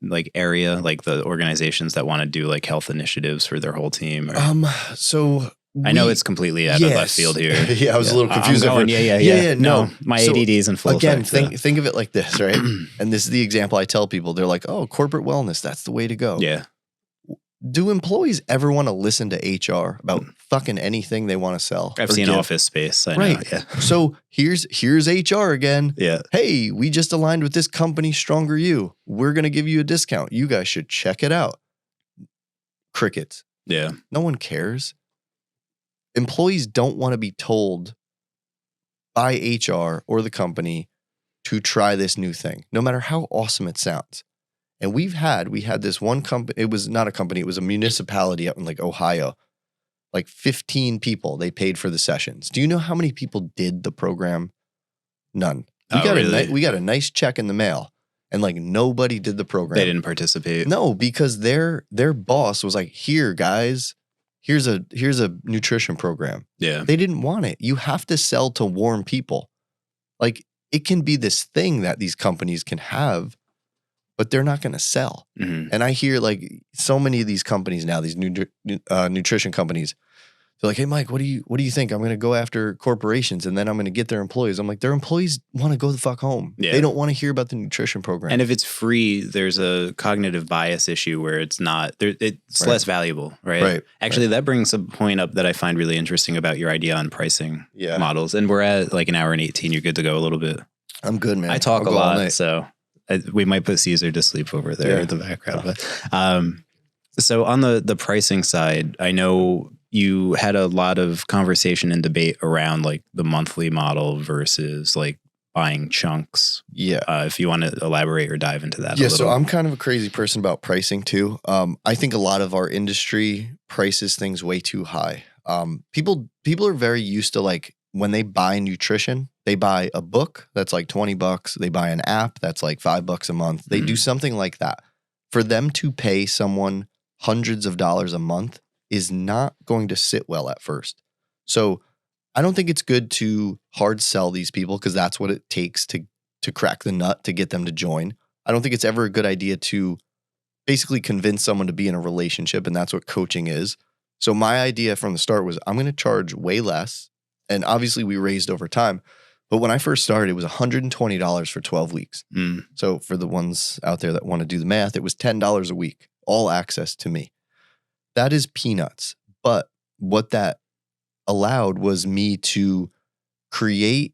like area, like the organizations that want to do like health initiatives for their whole team? So I know it's completely out of left field here. Yeah, I was a little confused. Yeah. No, my ADD is in full effect. Again, think of it like this, right? And this is the example I tell people. They're like, oh, corporate wellness, that's the way to go. Yeah. Do employees ever want to listen to HR about fucking anything they want to sell? I've seen Office Space. I know. Right. Yeah. So here's HR again. Yeah. Hey, we just aligned with this company, Stronger You. We're going to give you a discount. You guys should check it out. Crickets. Yeah. No one cares. Employees don't want to be told by HR or the company to try this new thing, no matter how awesome it sounds. And we had this one company. It was not a company. It was a municipality out in like Ohio, like 15 people. They paid for the sessions. Do you know how many people did the program? None. We got a nice check in the mail, and like nobody did the program. They didn't participate. No, because their boss was like, "Here, guys, here's a nutrition program." Yeah. They didn't want it. You have to sell to warm people. Like, it can be this thing that these companies can have, but they're not going to sell. Mm-hmm. And I hear like so many of these companies now, these nutrition companies, they're like, "Hey, Mike, what do you think? I'm going to go after corporations and then I'm going to get their employees." I'm like, their employees want to go the fuck home. Yeah. They don't want to hear about the nutrition program. And if it's free, there's a cognitive bias issue where it's not, it's less valuable, right? Right. Actually, that brings a point up that I find really interesting about your idea on pricing models. And we're at like an hour and 18. You're good to go a little bit. I'm good, man. I talk a lot, so we might put Caesar to sleep over there in the background. But so on the pricing side, I know you had a lot of conversation and debate around like the monthly model versus like buying chunks. Yeah. If you want to elaborate or dive into that. Yeah. So I'm kind of a crazy person about pricing too. I think a lot of our industry prices things way too high. People are very used to like when they buy nutrition, they buy a book that's like $20. They buy an app that's like $5 a month. They do something like that. For them to pay someone hundreds of dollars a month is not going to sit well at first. So I don't think it's good to hard sell these people because that's what it takes to crack the nut to get them to join. I don't think it's ever a good idea to basically convince someone to be in a relationship, and that's what coaching is. So my idea from the start was I'm going to charge way less, and obviously we raised over time. But when I first started, it was $120 for 12 weeks. So for the ones out there that want to do the math, it was $10 a week, all access to me. That is peanuts. But what that allowed was me to create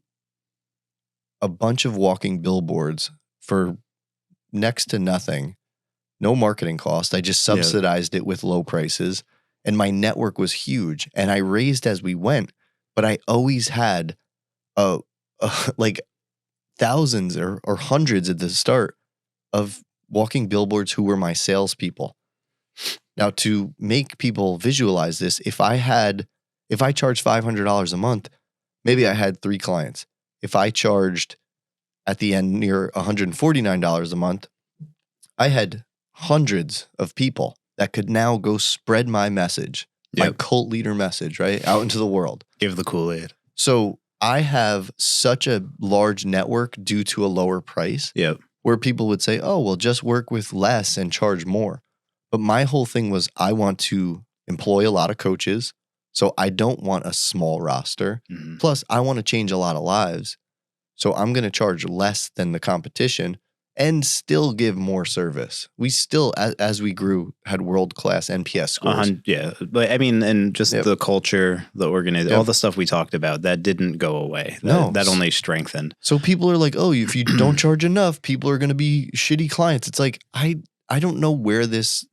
a bunch of walking billboards for next to nothing, no marketing cost. I just subsidized it with low prices, and my network was huge. And I raised as we went, but I always had like thousands or hundreds at the start of walking billboards who were my salespeople. Now, to make people visualize this, if I charged $500 a month, maybe I had 3 clients. If I charged at the end near $149 a month, I had hundreds of people that could now go spread my message, my cult leader message, right, out into the world. Give the Kool-Aid. So I have such a large network due to a lower price where people would say, oh, well, just work with less and charge more. But my whole thing was I want to employ a lot of coaches. So I don't want a small roster. Mm-hmm. Plus, I want to change a lot of lives. So I'm going to charge less than the competition and still give more service. We still, as we grew, had world-class NPS scores. But I mean, and just the culture, the organization, all the stuff we talked about, that didn't go away. That only strengthened. So people are like, oh, if you don't charge enough, people are going to be shitty clients. It's like, I don't know where this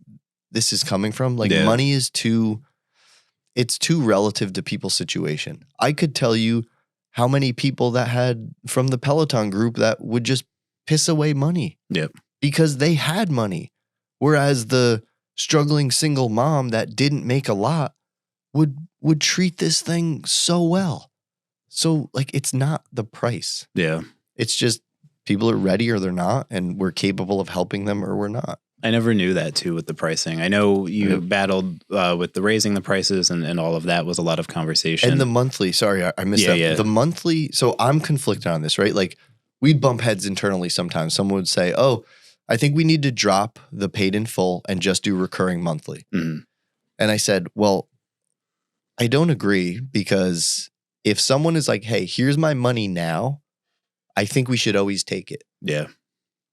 is coming from. Like money is it's too relative to people's situation. I could tell you how many people that had from the Peloton group that would just piss away money because they had money. Whereas the struggling single mom that didn't make a lot would treat this thing so well. So like, it's not the price. Yeah. It's just people are ready or they're not, and we're capable of helping them or we're not. I never knew that too with the pricing. I know you battled with the raising the prices and all of that was a lot of conversation. And the monthly, sorry, I missed that. Yeah. The monthly, so I'm conflicted on this, right? Like we'd bump heads internally sometimes. Someone would say, oh, I think we need to drop the paid in full and just do recurring monthly. Mm-hmm. And I said, well, I don't agree, because if someone is like, hey, here's my money now, I think we should always take it. Yeah.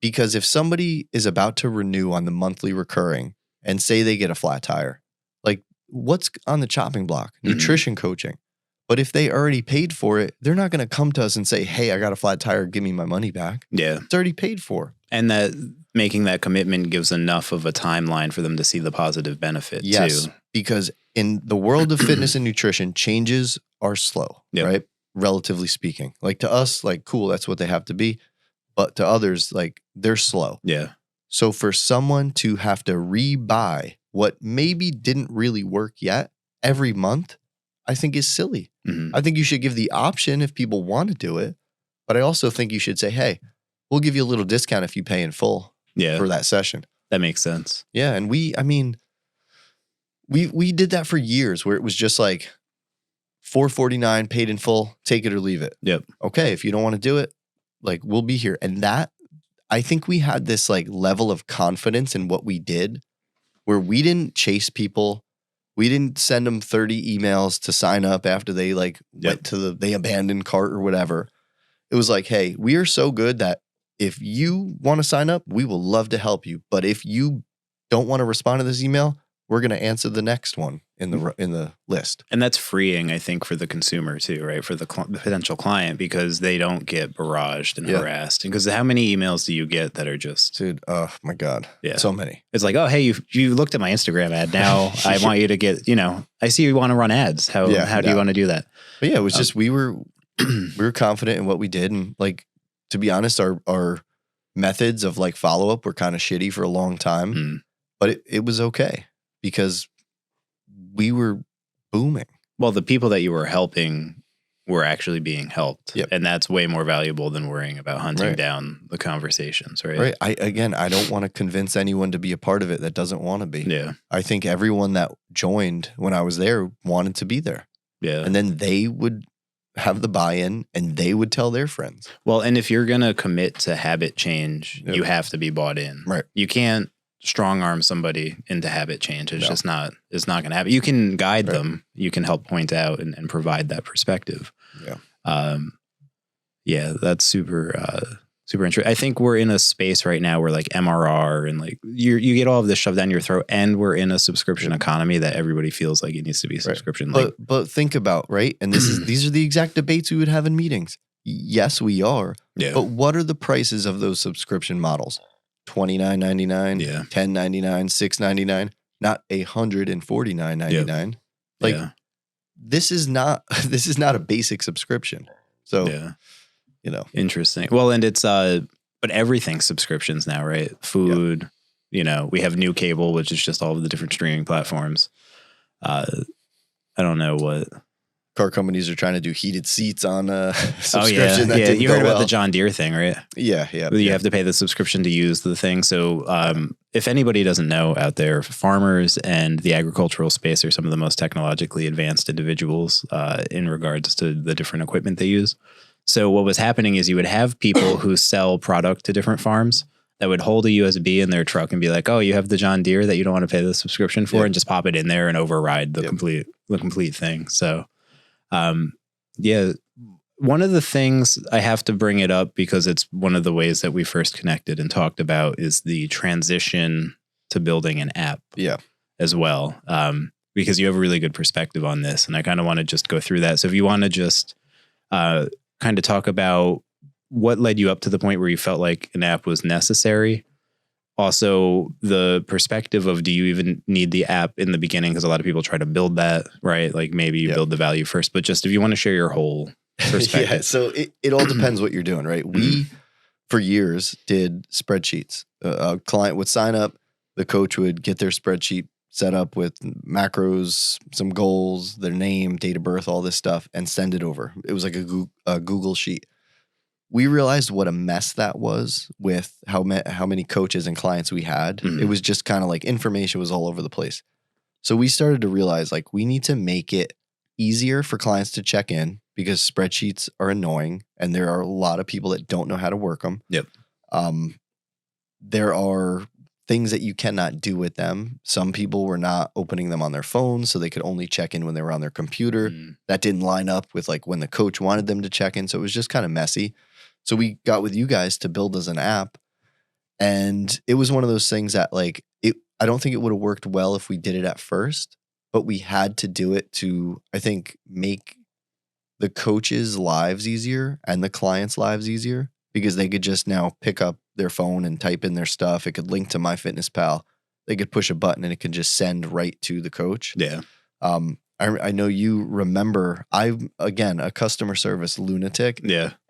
Because if somebody is about to renew on the monthly recurring and say they get a flat tire, like what's on the chopping block? Nutrition coaching. But if they already paid for it, they're not going to come to us and say, hey, I got a flat tire, give me my money back. Yeah. It's already paid for. And that making that commitment gives enough of a timeline for them to see the positive benefit too. Because in the world of fitness and nutrition, changes are slow, right? Relatively speaking. Like to us, like cool, that's what they have to be. But to others, like they're slow. Yeah. So for someone to have to rebuy what maybe didn't really work yet every month, I think is silly. Mm-hmm. I think you should give the option if people want to do it. But I also think you should say, hey, we'll give you a little discount if you pay in full for that session. That makes sense. Yeah. And we did that for years where it was just like $449 paid in full, take it or leave it. Yep. Okay. If you don't want to do it, like we'll be here. And that, I think we had this like level of confidence in what we did where we didn't chase people. We didn't send them 30 emails to sign up after they like went to the abandoned cart or whatever. It was like, hey, we are so good that if you want to sign up, we will love to help you. But if you don't want to respond to this email, we're going to answer the next one in the list. And that's freeing, I think, for the consumer too, right? For the potential client, because they don't get barraged and harassed. Because how many emails do you get that are just... Dude, oh my God. Yeah. So many. It's like, oh, hey, you looked at my Instagram ad. Now I want you to get, I see you want to run ads. How do you want to do that? But yeah, it was just, we were confident in what we did. And like, to be honest, our methods of like follow-up were kind of shitty for a long time, but it was okay. Because we were booming. Well, the people that you were helping were actually being helped. Yep. And that's way more valuable than worrying about hunting down the conversations, right? Right. I don't want to convince anyone to be a part of it that doesn't want to be. Yeah. I think everyone that joined when I was there wanted to be there. Yeah. And then they would have the buy-in and they would tell their friends. Well, and if you're going to commit to habit change, you have to be bought in. Right. You can't strong arm somebody into habit change. It's just not, it's not going to happen. You can guide them. You can help point out and provide that perspective. Yeah. That's super interesting. I think we're in a space right now where like MRR and like you get all of this shoved down your throat, and we're in a subscription economy that everybody feels like it needs to be subscription. Right. But think about, right? And these are the exact debates we would have in meetings. Yes, we are. Yeah. But what are the prices of those subscription models? $29.99, $10.99, $6.99, not $149.99. Like this is not a basic subscription. So interesting. Well, and it's but everything's subscriptions now, right? Food, we have New Cable, which is just all of the different streaming platforms. I don't know what car companies are trying to do heated seats on subscription. Oh yeah, that didn't you go heard about well. the John Deere thing, right? Yeah. You have to pay the subscription to use the thing. So if anybody doesn't know out there, farmers and the agricultural space are some of the most technologically advanced individuals in regards to the different equipment they use. So what was happening is you would have people who sell product to different farms that would hold a USB in their truck and be like, oh, you have the John Deere that you don't want to pay the subscription for, and just pop it in there and override the complete thing. So one of the things I have to bring it up because it's one of the ways that we first connected and talked about is the transition to building an app as well. Because you have a really good perspective on this. And I kind of want to just go through that. So if you want to just kind of talk about what led you up to the point where you felt like an app was necessary. Also, the perspective of do you even need the app in the beginning? Because a lot of people try to build that, right? Like maybe you build the value first, but just if you want to share your whole perspective. So it all depends what you're doing, right? We, for years, did spreadsheets. A client would sign up, the coach would get their spreadsheet set up with macros, some goals, their name, date of birth, all this stuff, and send it over. It was like a Google sheet. We realized what a mess that was with how many coaches and clients we had. It was just kind of like information was all over the place. So we started to realize like we need to make it easier for clients to check in because spreadsheets are annoying and there are a lot of people that don't know how to work them. There are things that you cannot do with them. Some people were not opening them on their phones, so they could only check in when they were on their computer. That didn't line up with like when the coach wanted them to check in. So it was just kind of messy. So we got with you guys to build as an app. And it was one of those things that like, I don't think it would have worked well if we did it at first, but we had to do it to, I think, make the coaches' lives easier and the clients' lives easier because they could just now pick up their phone and type in their stuff. It could link to MyFitnessPal. They could push a button and it could just send right to the coach. I know you remember, I'm, again, a customer service lunatic.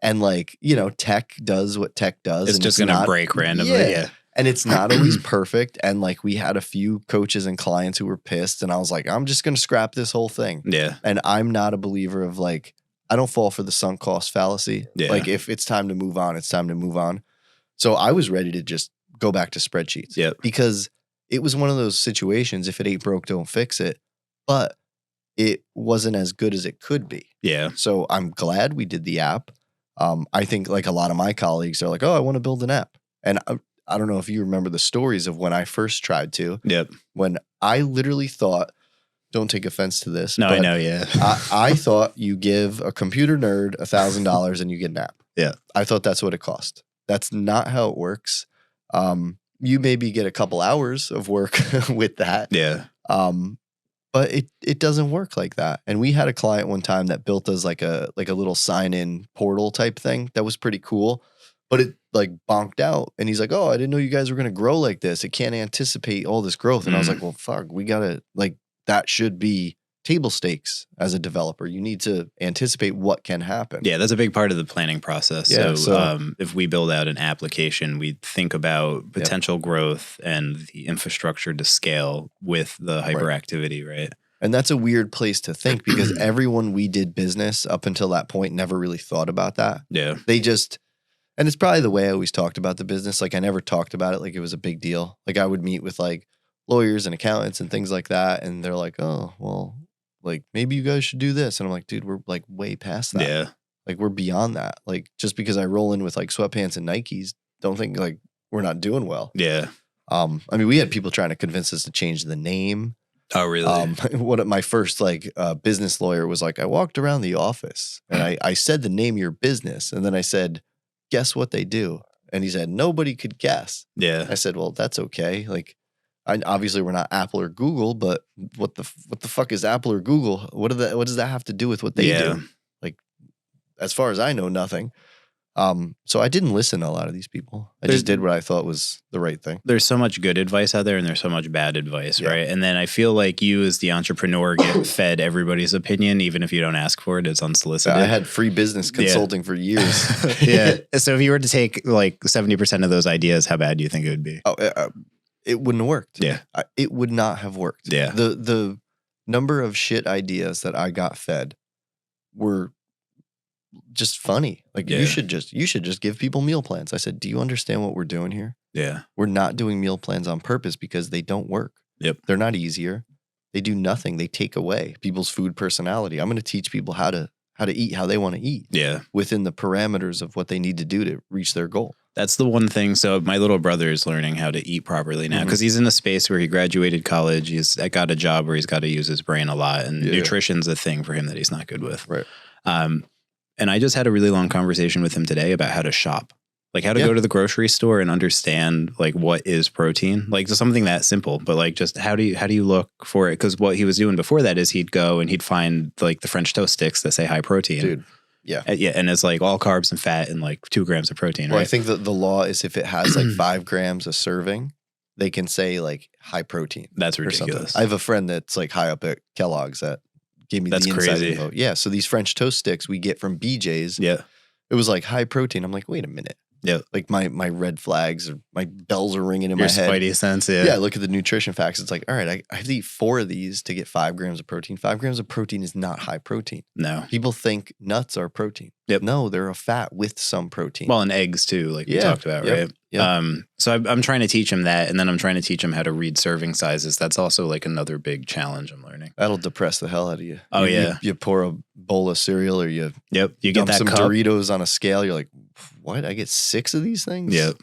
And like, tech does what tech does. It's just going to break randomly. And it's not always perfect. And like we had a few coaches and clients who were pissed. And I was like, I'm just going to scrap this whole thing. And I'm not a believer of like, I don't fall for the sunk cost fallacy. Like if it's time to move on, it's time to move on. So I was ready to just go back to spreadsheets. Because it was one of those situations, if it ain't broke, don't fix it. But it wasn't as good as it could be. So I'm glad we did the app. I think like a lot of my colleagues are like, oh, I want to build an app. And I don't know if you remember the stories of when I first tried to. When I literally thought, don't take offense to this. No, I know, I thought you give a computer nerd $1,000 and you get an app. I thought that's what it cost. That's not how it works. You maybe get a couple hours of work with that. But it doesn't work like that. And we had a client one time that built us like a little sign-in portal type thing that was pretty cool. But it like bonked out. And he's like, oh, I didn't know you guys were going to grow like this. It can't anticipate all this growth. And I was like, well, fuck, we got to like, that should be table stakes as a developer. You need to anticipate what can happen. That's a big part of the planning process. So if we build out an application, we think about potential growth and the infrastructure to scale with the hyperactivity, right? And that's a weird place to think because everyone we did business up until that point never really thought about that. They just, and it's probably the way I always talked about the business. Like I never talked about it like it was a big deal. Like I would meet with like lawyers and accountants and things like that. And they're like, oh, well, like maybe you guys should do this. And I'm like, dude, we're like way past that. Like we're beyond that. Like just because I roll in with like sweatpants and Nikes, don't think like we're not doing well. I mean, we had people trying to convince us to change the name. Oh, really? What my first like business lawyer was like, I walked around the office and I said the name of your business. And then I said, guess what they do? And he said, nobody could guess. I said, well, that's okay. Like, obviously we're not Apple or Google, but what the fuck is Apple or Google? What does that have to do with what they do? Like, as far as I know, nothing. So I didn't listen to a lot of these people. I just did what I thought was the right thing. There's so much good advice out there and there's so much bad advice, right? And then I feel like you as the entrepreneur get fed everybody's opinion, even if you don't ask for it, it's unsolicited. I had free business consulting for years. So if you were to take like 70% of those ideas, how bad do you think it would be? it wouldn't have worked. Yeah. It would not have worked. Yeah. The number of shit ideas that I got fed were just funny. Like you should just give people meal plans. I said, do you understand what we're doing here? Yeah. We're not doing meal plans on purpose because they don't work. Yep. They're not easier. They do nothing. They take away people's food personality. I'm going to teach people how to eat how they want to eat. Yeah. Within the parameters of what they need to do to reach their goal. That's the one thing. So my little brother is learning how to eat properly now because he's in a space where he graduated college. He's got a job where he's got to use his brain a lot, and nutrition's a thing for him that he's not good with. Right. And I just had a really long conversation with him today about how to shop, like how to go to the grocery store and understand like what is protein, like just something that simple, but like just how do you look for it? Because what he was doing before that is he'd go and he'd find like the French toast sticks that say high protein. Dude. Yeah. And it's like all carbs and fat and like 2 grams of protein. Well, right? I think that the law is if it has like 5 grams a serving, they can say like high protein. That's ridiculous. I have a friend that's like high up at Kellogg's that gave me the inside crazy. info. Yeah. So these French toast sticks we get from BJ's. Yeah. It was like high protein. I'm like, wait a minute. Yeah. Like my red flags, my bells are ringing in my head. Your spidey sense, Yeah, I look at the nutrition facts. It's like, all right, I have to eat 4 of these to get 5 grams of protein. 5 grams of protein is not high protein. No. People think nuts are protein. Yep. No, they're a fat with some protein. Well, and eggs too, like we talked about, right? Yep. So I'm trying to teach him that, and then I'm trying to teach him how to read serving sizes. That's also like another big challenge I'm learning. That'll depress the hell out of you. Oh, You pour a bowl of cereal or you you get dump that some cup. Doritos on a scale. You're like, what? I get 6 of these things? Yep.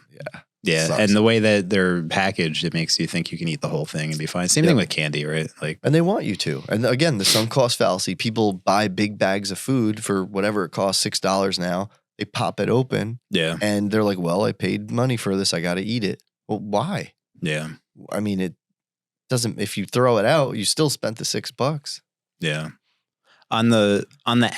Yeah, Sucks. and the way that they're packaged, it makes you think you can eat the whole thing and be fine. Same thing with candy, right? Like, and they want you to. And again, the sunk cost fallacy. People buy big bags of food for whatever it costs, $6 now. They pop it open. Yeah. And they're like, well, I paid money for this. I got to eat it. Well, why? Yeah. I mean, it doesn't, if you throw it out, you still spent the $6. Yeah. On the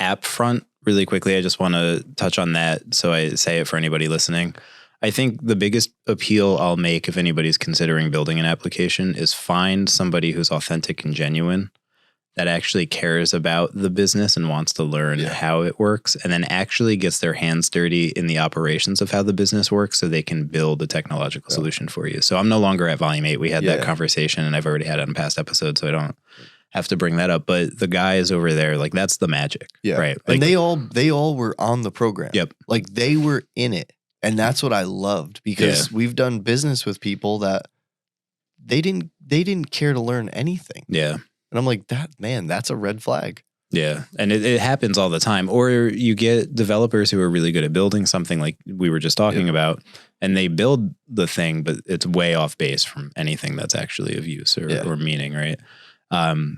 app front, really quickly, I just want to touch on that. So I say it for anybody listening. I think the biggest appeal I'll make if anybody's considering building an application is find somebody who's authentic and genuine that actually cares about the business and wants to learn how it works, and then actually gets their hands dirty in the operations of how the business works so they can build a technological solution for you. So I'm no longer at Volume 8. We had that conversation, and I've already had it in past episodes, so I don't have to bring that up. But the guys over there, like, that's the magic. Yeah. Right. Like, and they all were on the program. Yep. Like they were in it. And that's what I loved, because we've done business with people that they didn't care to learn anything. Yeah. And I'm like, that's a red flag. Yeah. And it happens all the time. Or you get developers who are really good at building something like we were just talking about, and they build the thing, but it's way off base from anything that's actually of use or meaning, right?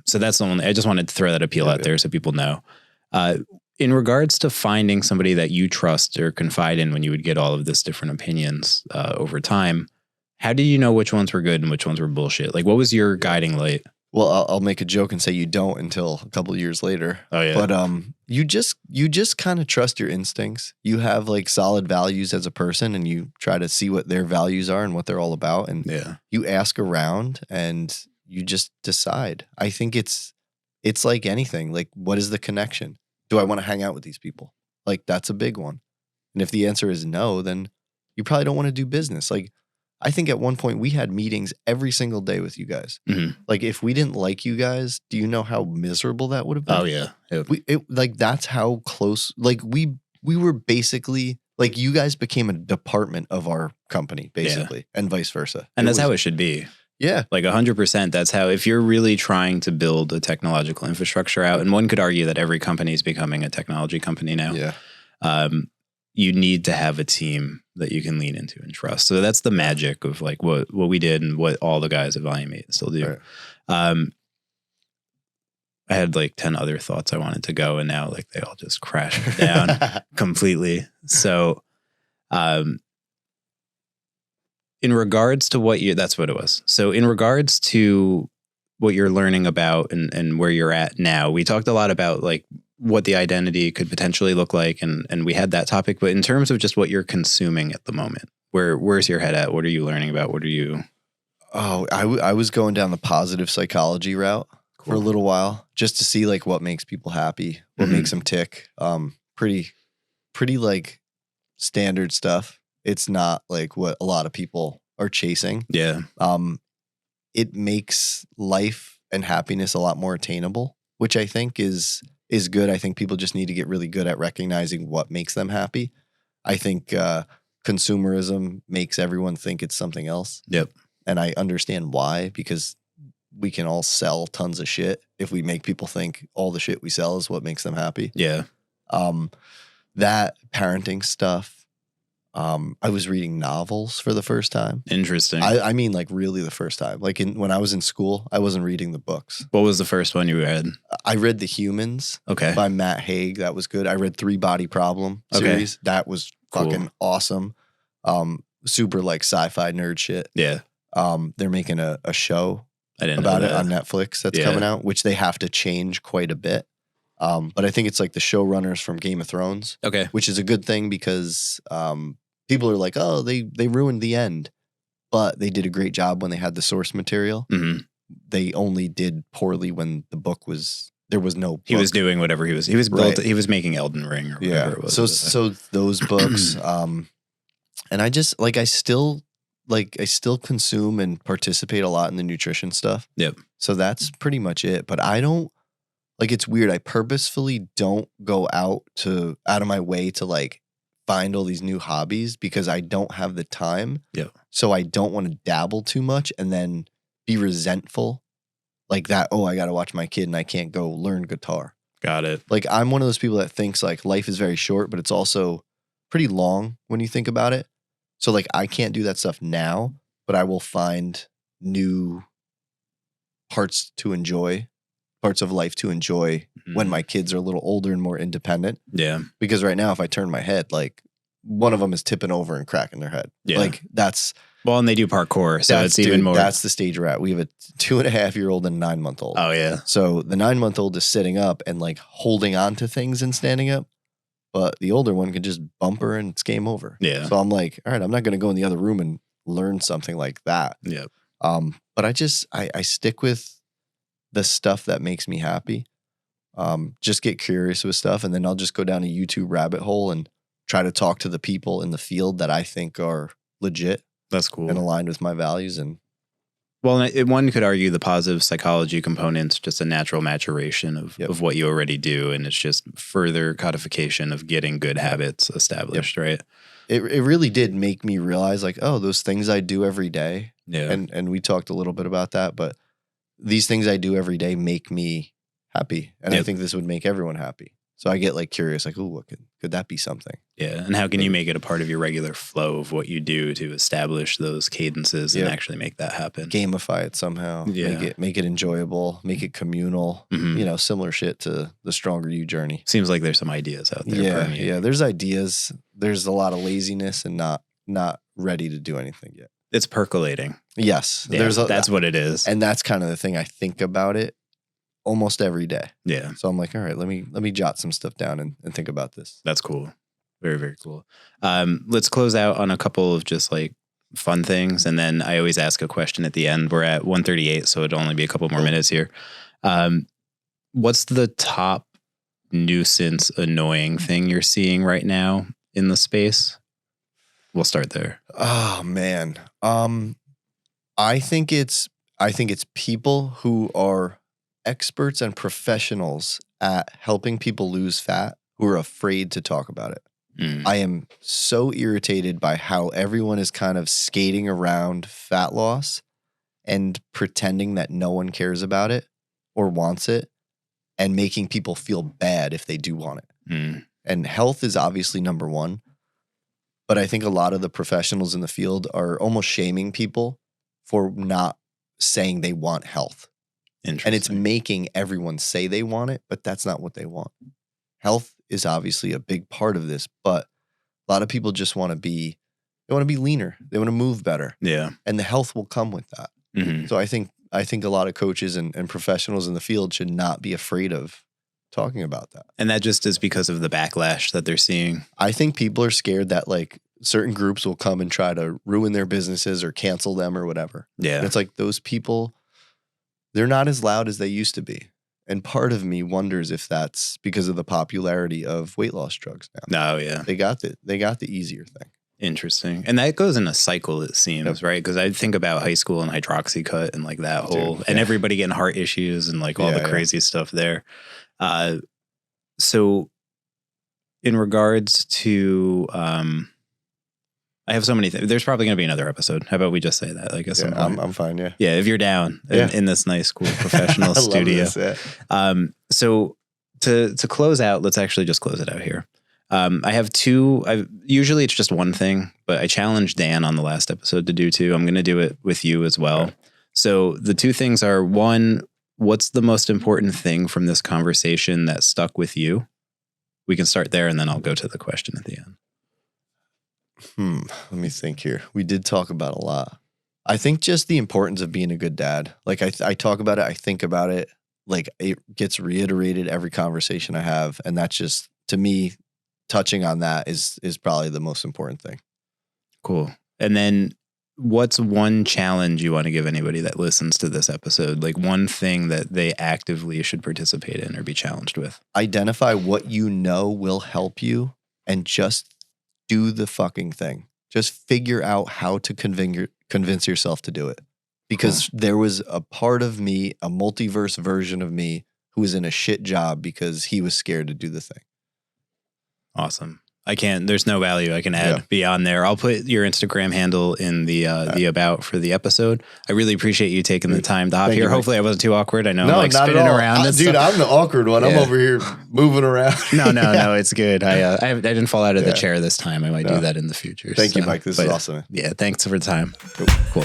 So that's the only, I just wanted to throw that appeal out there so people know. In regards to finding somebody that you trust or confide in when you would get all of this different opinions over time, how do you know which ones were good and which ones were bullshit? Like, what was your guiding light? Well, I'll make a joke and say you don't until a couple of years later. Oh yeah. But you just kind of trust your instincts. You have like solid values as a person, and you try to see what their values are and what they're all about, and you ask around and you just decide. I think it's like anything. Like, what is the connection? Do I want to hang out with these people? Like, that's a big one. And if the answer is no, then you probably don't want to do business. Like, I think at one point we had meetings every single day with you guys. Mm-hmm. Like, if we didn't like you guys, do you know how miserable that would have been? Oh yeah. Like, that's how close, like we were basically, like, you guys became a department of our company, basically, and vice versa. And that's how it should be. Yeah. Like 100%. That's how, if you're really trying to build a technological infrastructure out, and one could argue that every company is becoming a technology company now. Yeah. You need to have a team that you can lean into and trust. So that's the magic of like what we did and what all the guys at Volume 8 still do. Right. I had like 10 other thoughts I wanted to go, and now like they all just crashed down completely. So, in regards to that's what it was. So in regards to what you're learning about and where you're at now, we talked a lot about like what the identity could potentially look like. And we had that topic, but in terms of just what you're consuming at the moment, where's your head at? What are you learning about? What are you? Oh, I was going down the positive psychology route for a little while, just to see like what makes people happy, what makes them tick. Pretty like standard stuff. It's not like what a lot of people are chasing. Yeah. It makes life and happiness a lot more attainable, which I think is good. I think people just need to get really good at recognizing what makes them happy. I think consumerism makes everyone think it's something else. Yep. And I understand why, because we can all sell tons of shit if we make people think all the shit we sell is what makes them happy. Yeah. That parenting stuff. I was reading novels for the first time. Interesting. I mean, like really the first time. Like when I was in school, I wasn't reading the books. What was the first one you read? I read The Humans by Matt Haig. That was good. I read 3 Body Problem series. That was fucking awesome. Super like sci-fi nerd shit. Yeah. They're making a show about it on Netflix that's coming out, which they have to change quite a bit. But I think it's like the showrunners from Game of Thrones. Okay. Which is a good thing because people are like, oh, they ruined the end. But they did a great job when they had the source material. Mm-hmm. They only did poorly when the book there was no book. He was doing whatever he was he was making Elden Ring or whatever it was. So those books, and I just like I still consume and participate a lot in the nutrition stuff. Yep. So that's pretty much it. But I don't it's weird. I purposefully don't go out of my way to like find all these new hobbies because I don't have the time. Yeah. So I don't want to dabble too much and then be resentful like that. Oh, I got to watch my kid and I can't go learn guitar. Got it. Like I'm one of those people that thinks like life is very short, but it's also pretty long when you think about it. So like I can't do that stuff now, but I will find new parts of life to enjoy when my kids are a little older and more independent. Yeah. Because right now, if I turn my head, like one of them is tipping over and cracking their head. Yeah. Like that's. Well, and they do parkour. So it's even more. That's the stage we're at. We have a 2.5-year-old and a 9-month-old. Oh, yeah. So the 9-month-old is sitting up and like holding on to things and standing up. But the older one can just bump her and it's game over. Yeah. So I'm like, all right, I'm not going to go in the other room and learn something like that. Yeah. But I stick with the stuff that makes me happy. Just get curious with stuff, and then I'll just go down a YouTube rabbit hole and try to talk to the people in the field that I think are legit. That's cool. And aligned with my values. And well, one could argue the positive psychology component's just a natural maturation of what you already do, and it's just further codification of getting good habits established, right? It really did make me realize like, oh, those things I do every day. Yeah. And we talked a little bit about that, but these things I do every day make me happy. And I think this would make everyone happy. So I get like curious, like, oh, what could that be something? Yeah. And how can you make it a part of your regular flow of what you do to establish those cadences and actually make that happen? Gamify it somehow. Yeah. Make it enjoyable, make it communal, similar shit to the Stronger You journey. Seems like there's some ideas out there. Yeah. There's ideas. There's a lot of laziness and not ready to do anything yet. It's percolating. Yes. Yeah, that's what it is. And that's kind of the thing I think about it almost every day. Yeah. So I'm like, all right, let me jot some stuff down and think about this. That's cool. Very, very cool. Let's close out on a couple of just like fun things. And then I always ask a question at the end. We're at 1:38, so it'll only be a couple more minutes here. What's the top nuisance, annoying thing you're seeing right now in the space? We'll start there. Oh man. I think it's people who are experts and professionals at helping people lose fat who are afraid to talk about it. I am so irritated by how everyone is kind of skating around fat loss and pretending that no one cares about it or wants it and making people feel bad if they do want it. And health is obviously number one. But I think a lot of the professionals in the field are almost shaming people for not saying they want health. And it's making everyone say they want it, but that's not what they want. Health is obviously a big part of this, but a lot of people just want to be leaner. They want to move better. Yeah. And the health will come with that. So I think a lot of coaches and professionals in the field should not be afraid of talking about that. And that just is because of the backlash that they're seeing. I think people are scared that like certain groups will come and try to ruin their businesses or cancel them or whatever. Yeah. And it's like those people, they're not as loud as they used to be. And part of me wonders if that's because of the popularity of weight loss drugs now. No, yeah. They got the easier thing. Interesting. And that goes in a cycle, it seems, right? Because I think about high school and hydroxycut and like that whole, and everybody getting heart issues and like all the crazy stuff there. So in regards to, I have so many things. There's probably going to be another episode. How about we just say that? Like, I'm fine. Yeah. Yeah. If you're down in this nice, cool professional studio. So to close out, let's actually just close it out here. I have two. Usually it's just one thing, but I challenged Dan on the last episode to do two. I'm going to do it with you as well. Okay. So the two things are, one, what's the most important thing from this conversation that stuck with you? We can start there and then I'll go to the question at the end. Let me think here. We did talk about a lot. I think just the importance of being a good dad. Like I talk about it. I think about it. Like it gets reiterated every conversation I have. And that's just, to me, touching on that is probably the most important thing. Cool. And then what's one challenge you want to give anybody that listens to this episode? Like one thing that they actively should participate in or be challenged with? Identify what you know will help you and just do the fucking thing. Just figure out how to convince yourself to do it. Because there was a part of me, a multiverse version of me, who was in a shit job because he was scared to do the thing. Awesome. There's no value I can add beyond there. I'll put your Instagram handle in the about for the episode. I really appreciate you taking the time to hop here. Hopefully I wasn't too awkward. I know I'm like spinning around. Dude, I'm the awkward one. I'm over here moving around. No, it's good. I didn't fall out of the chair this time. I might do that in the future. Thank you, Mike. This is awesome. Yeah, thanks for the time. Cool.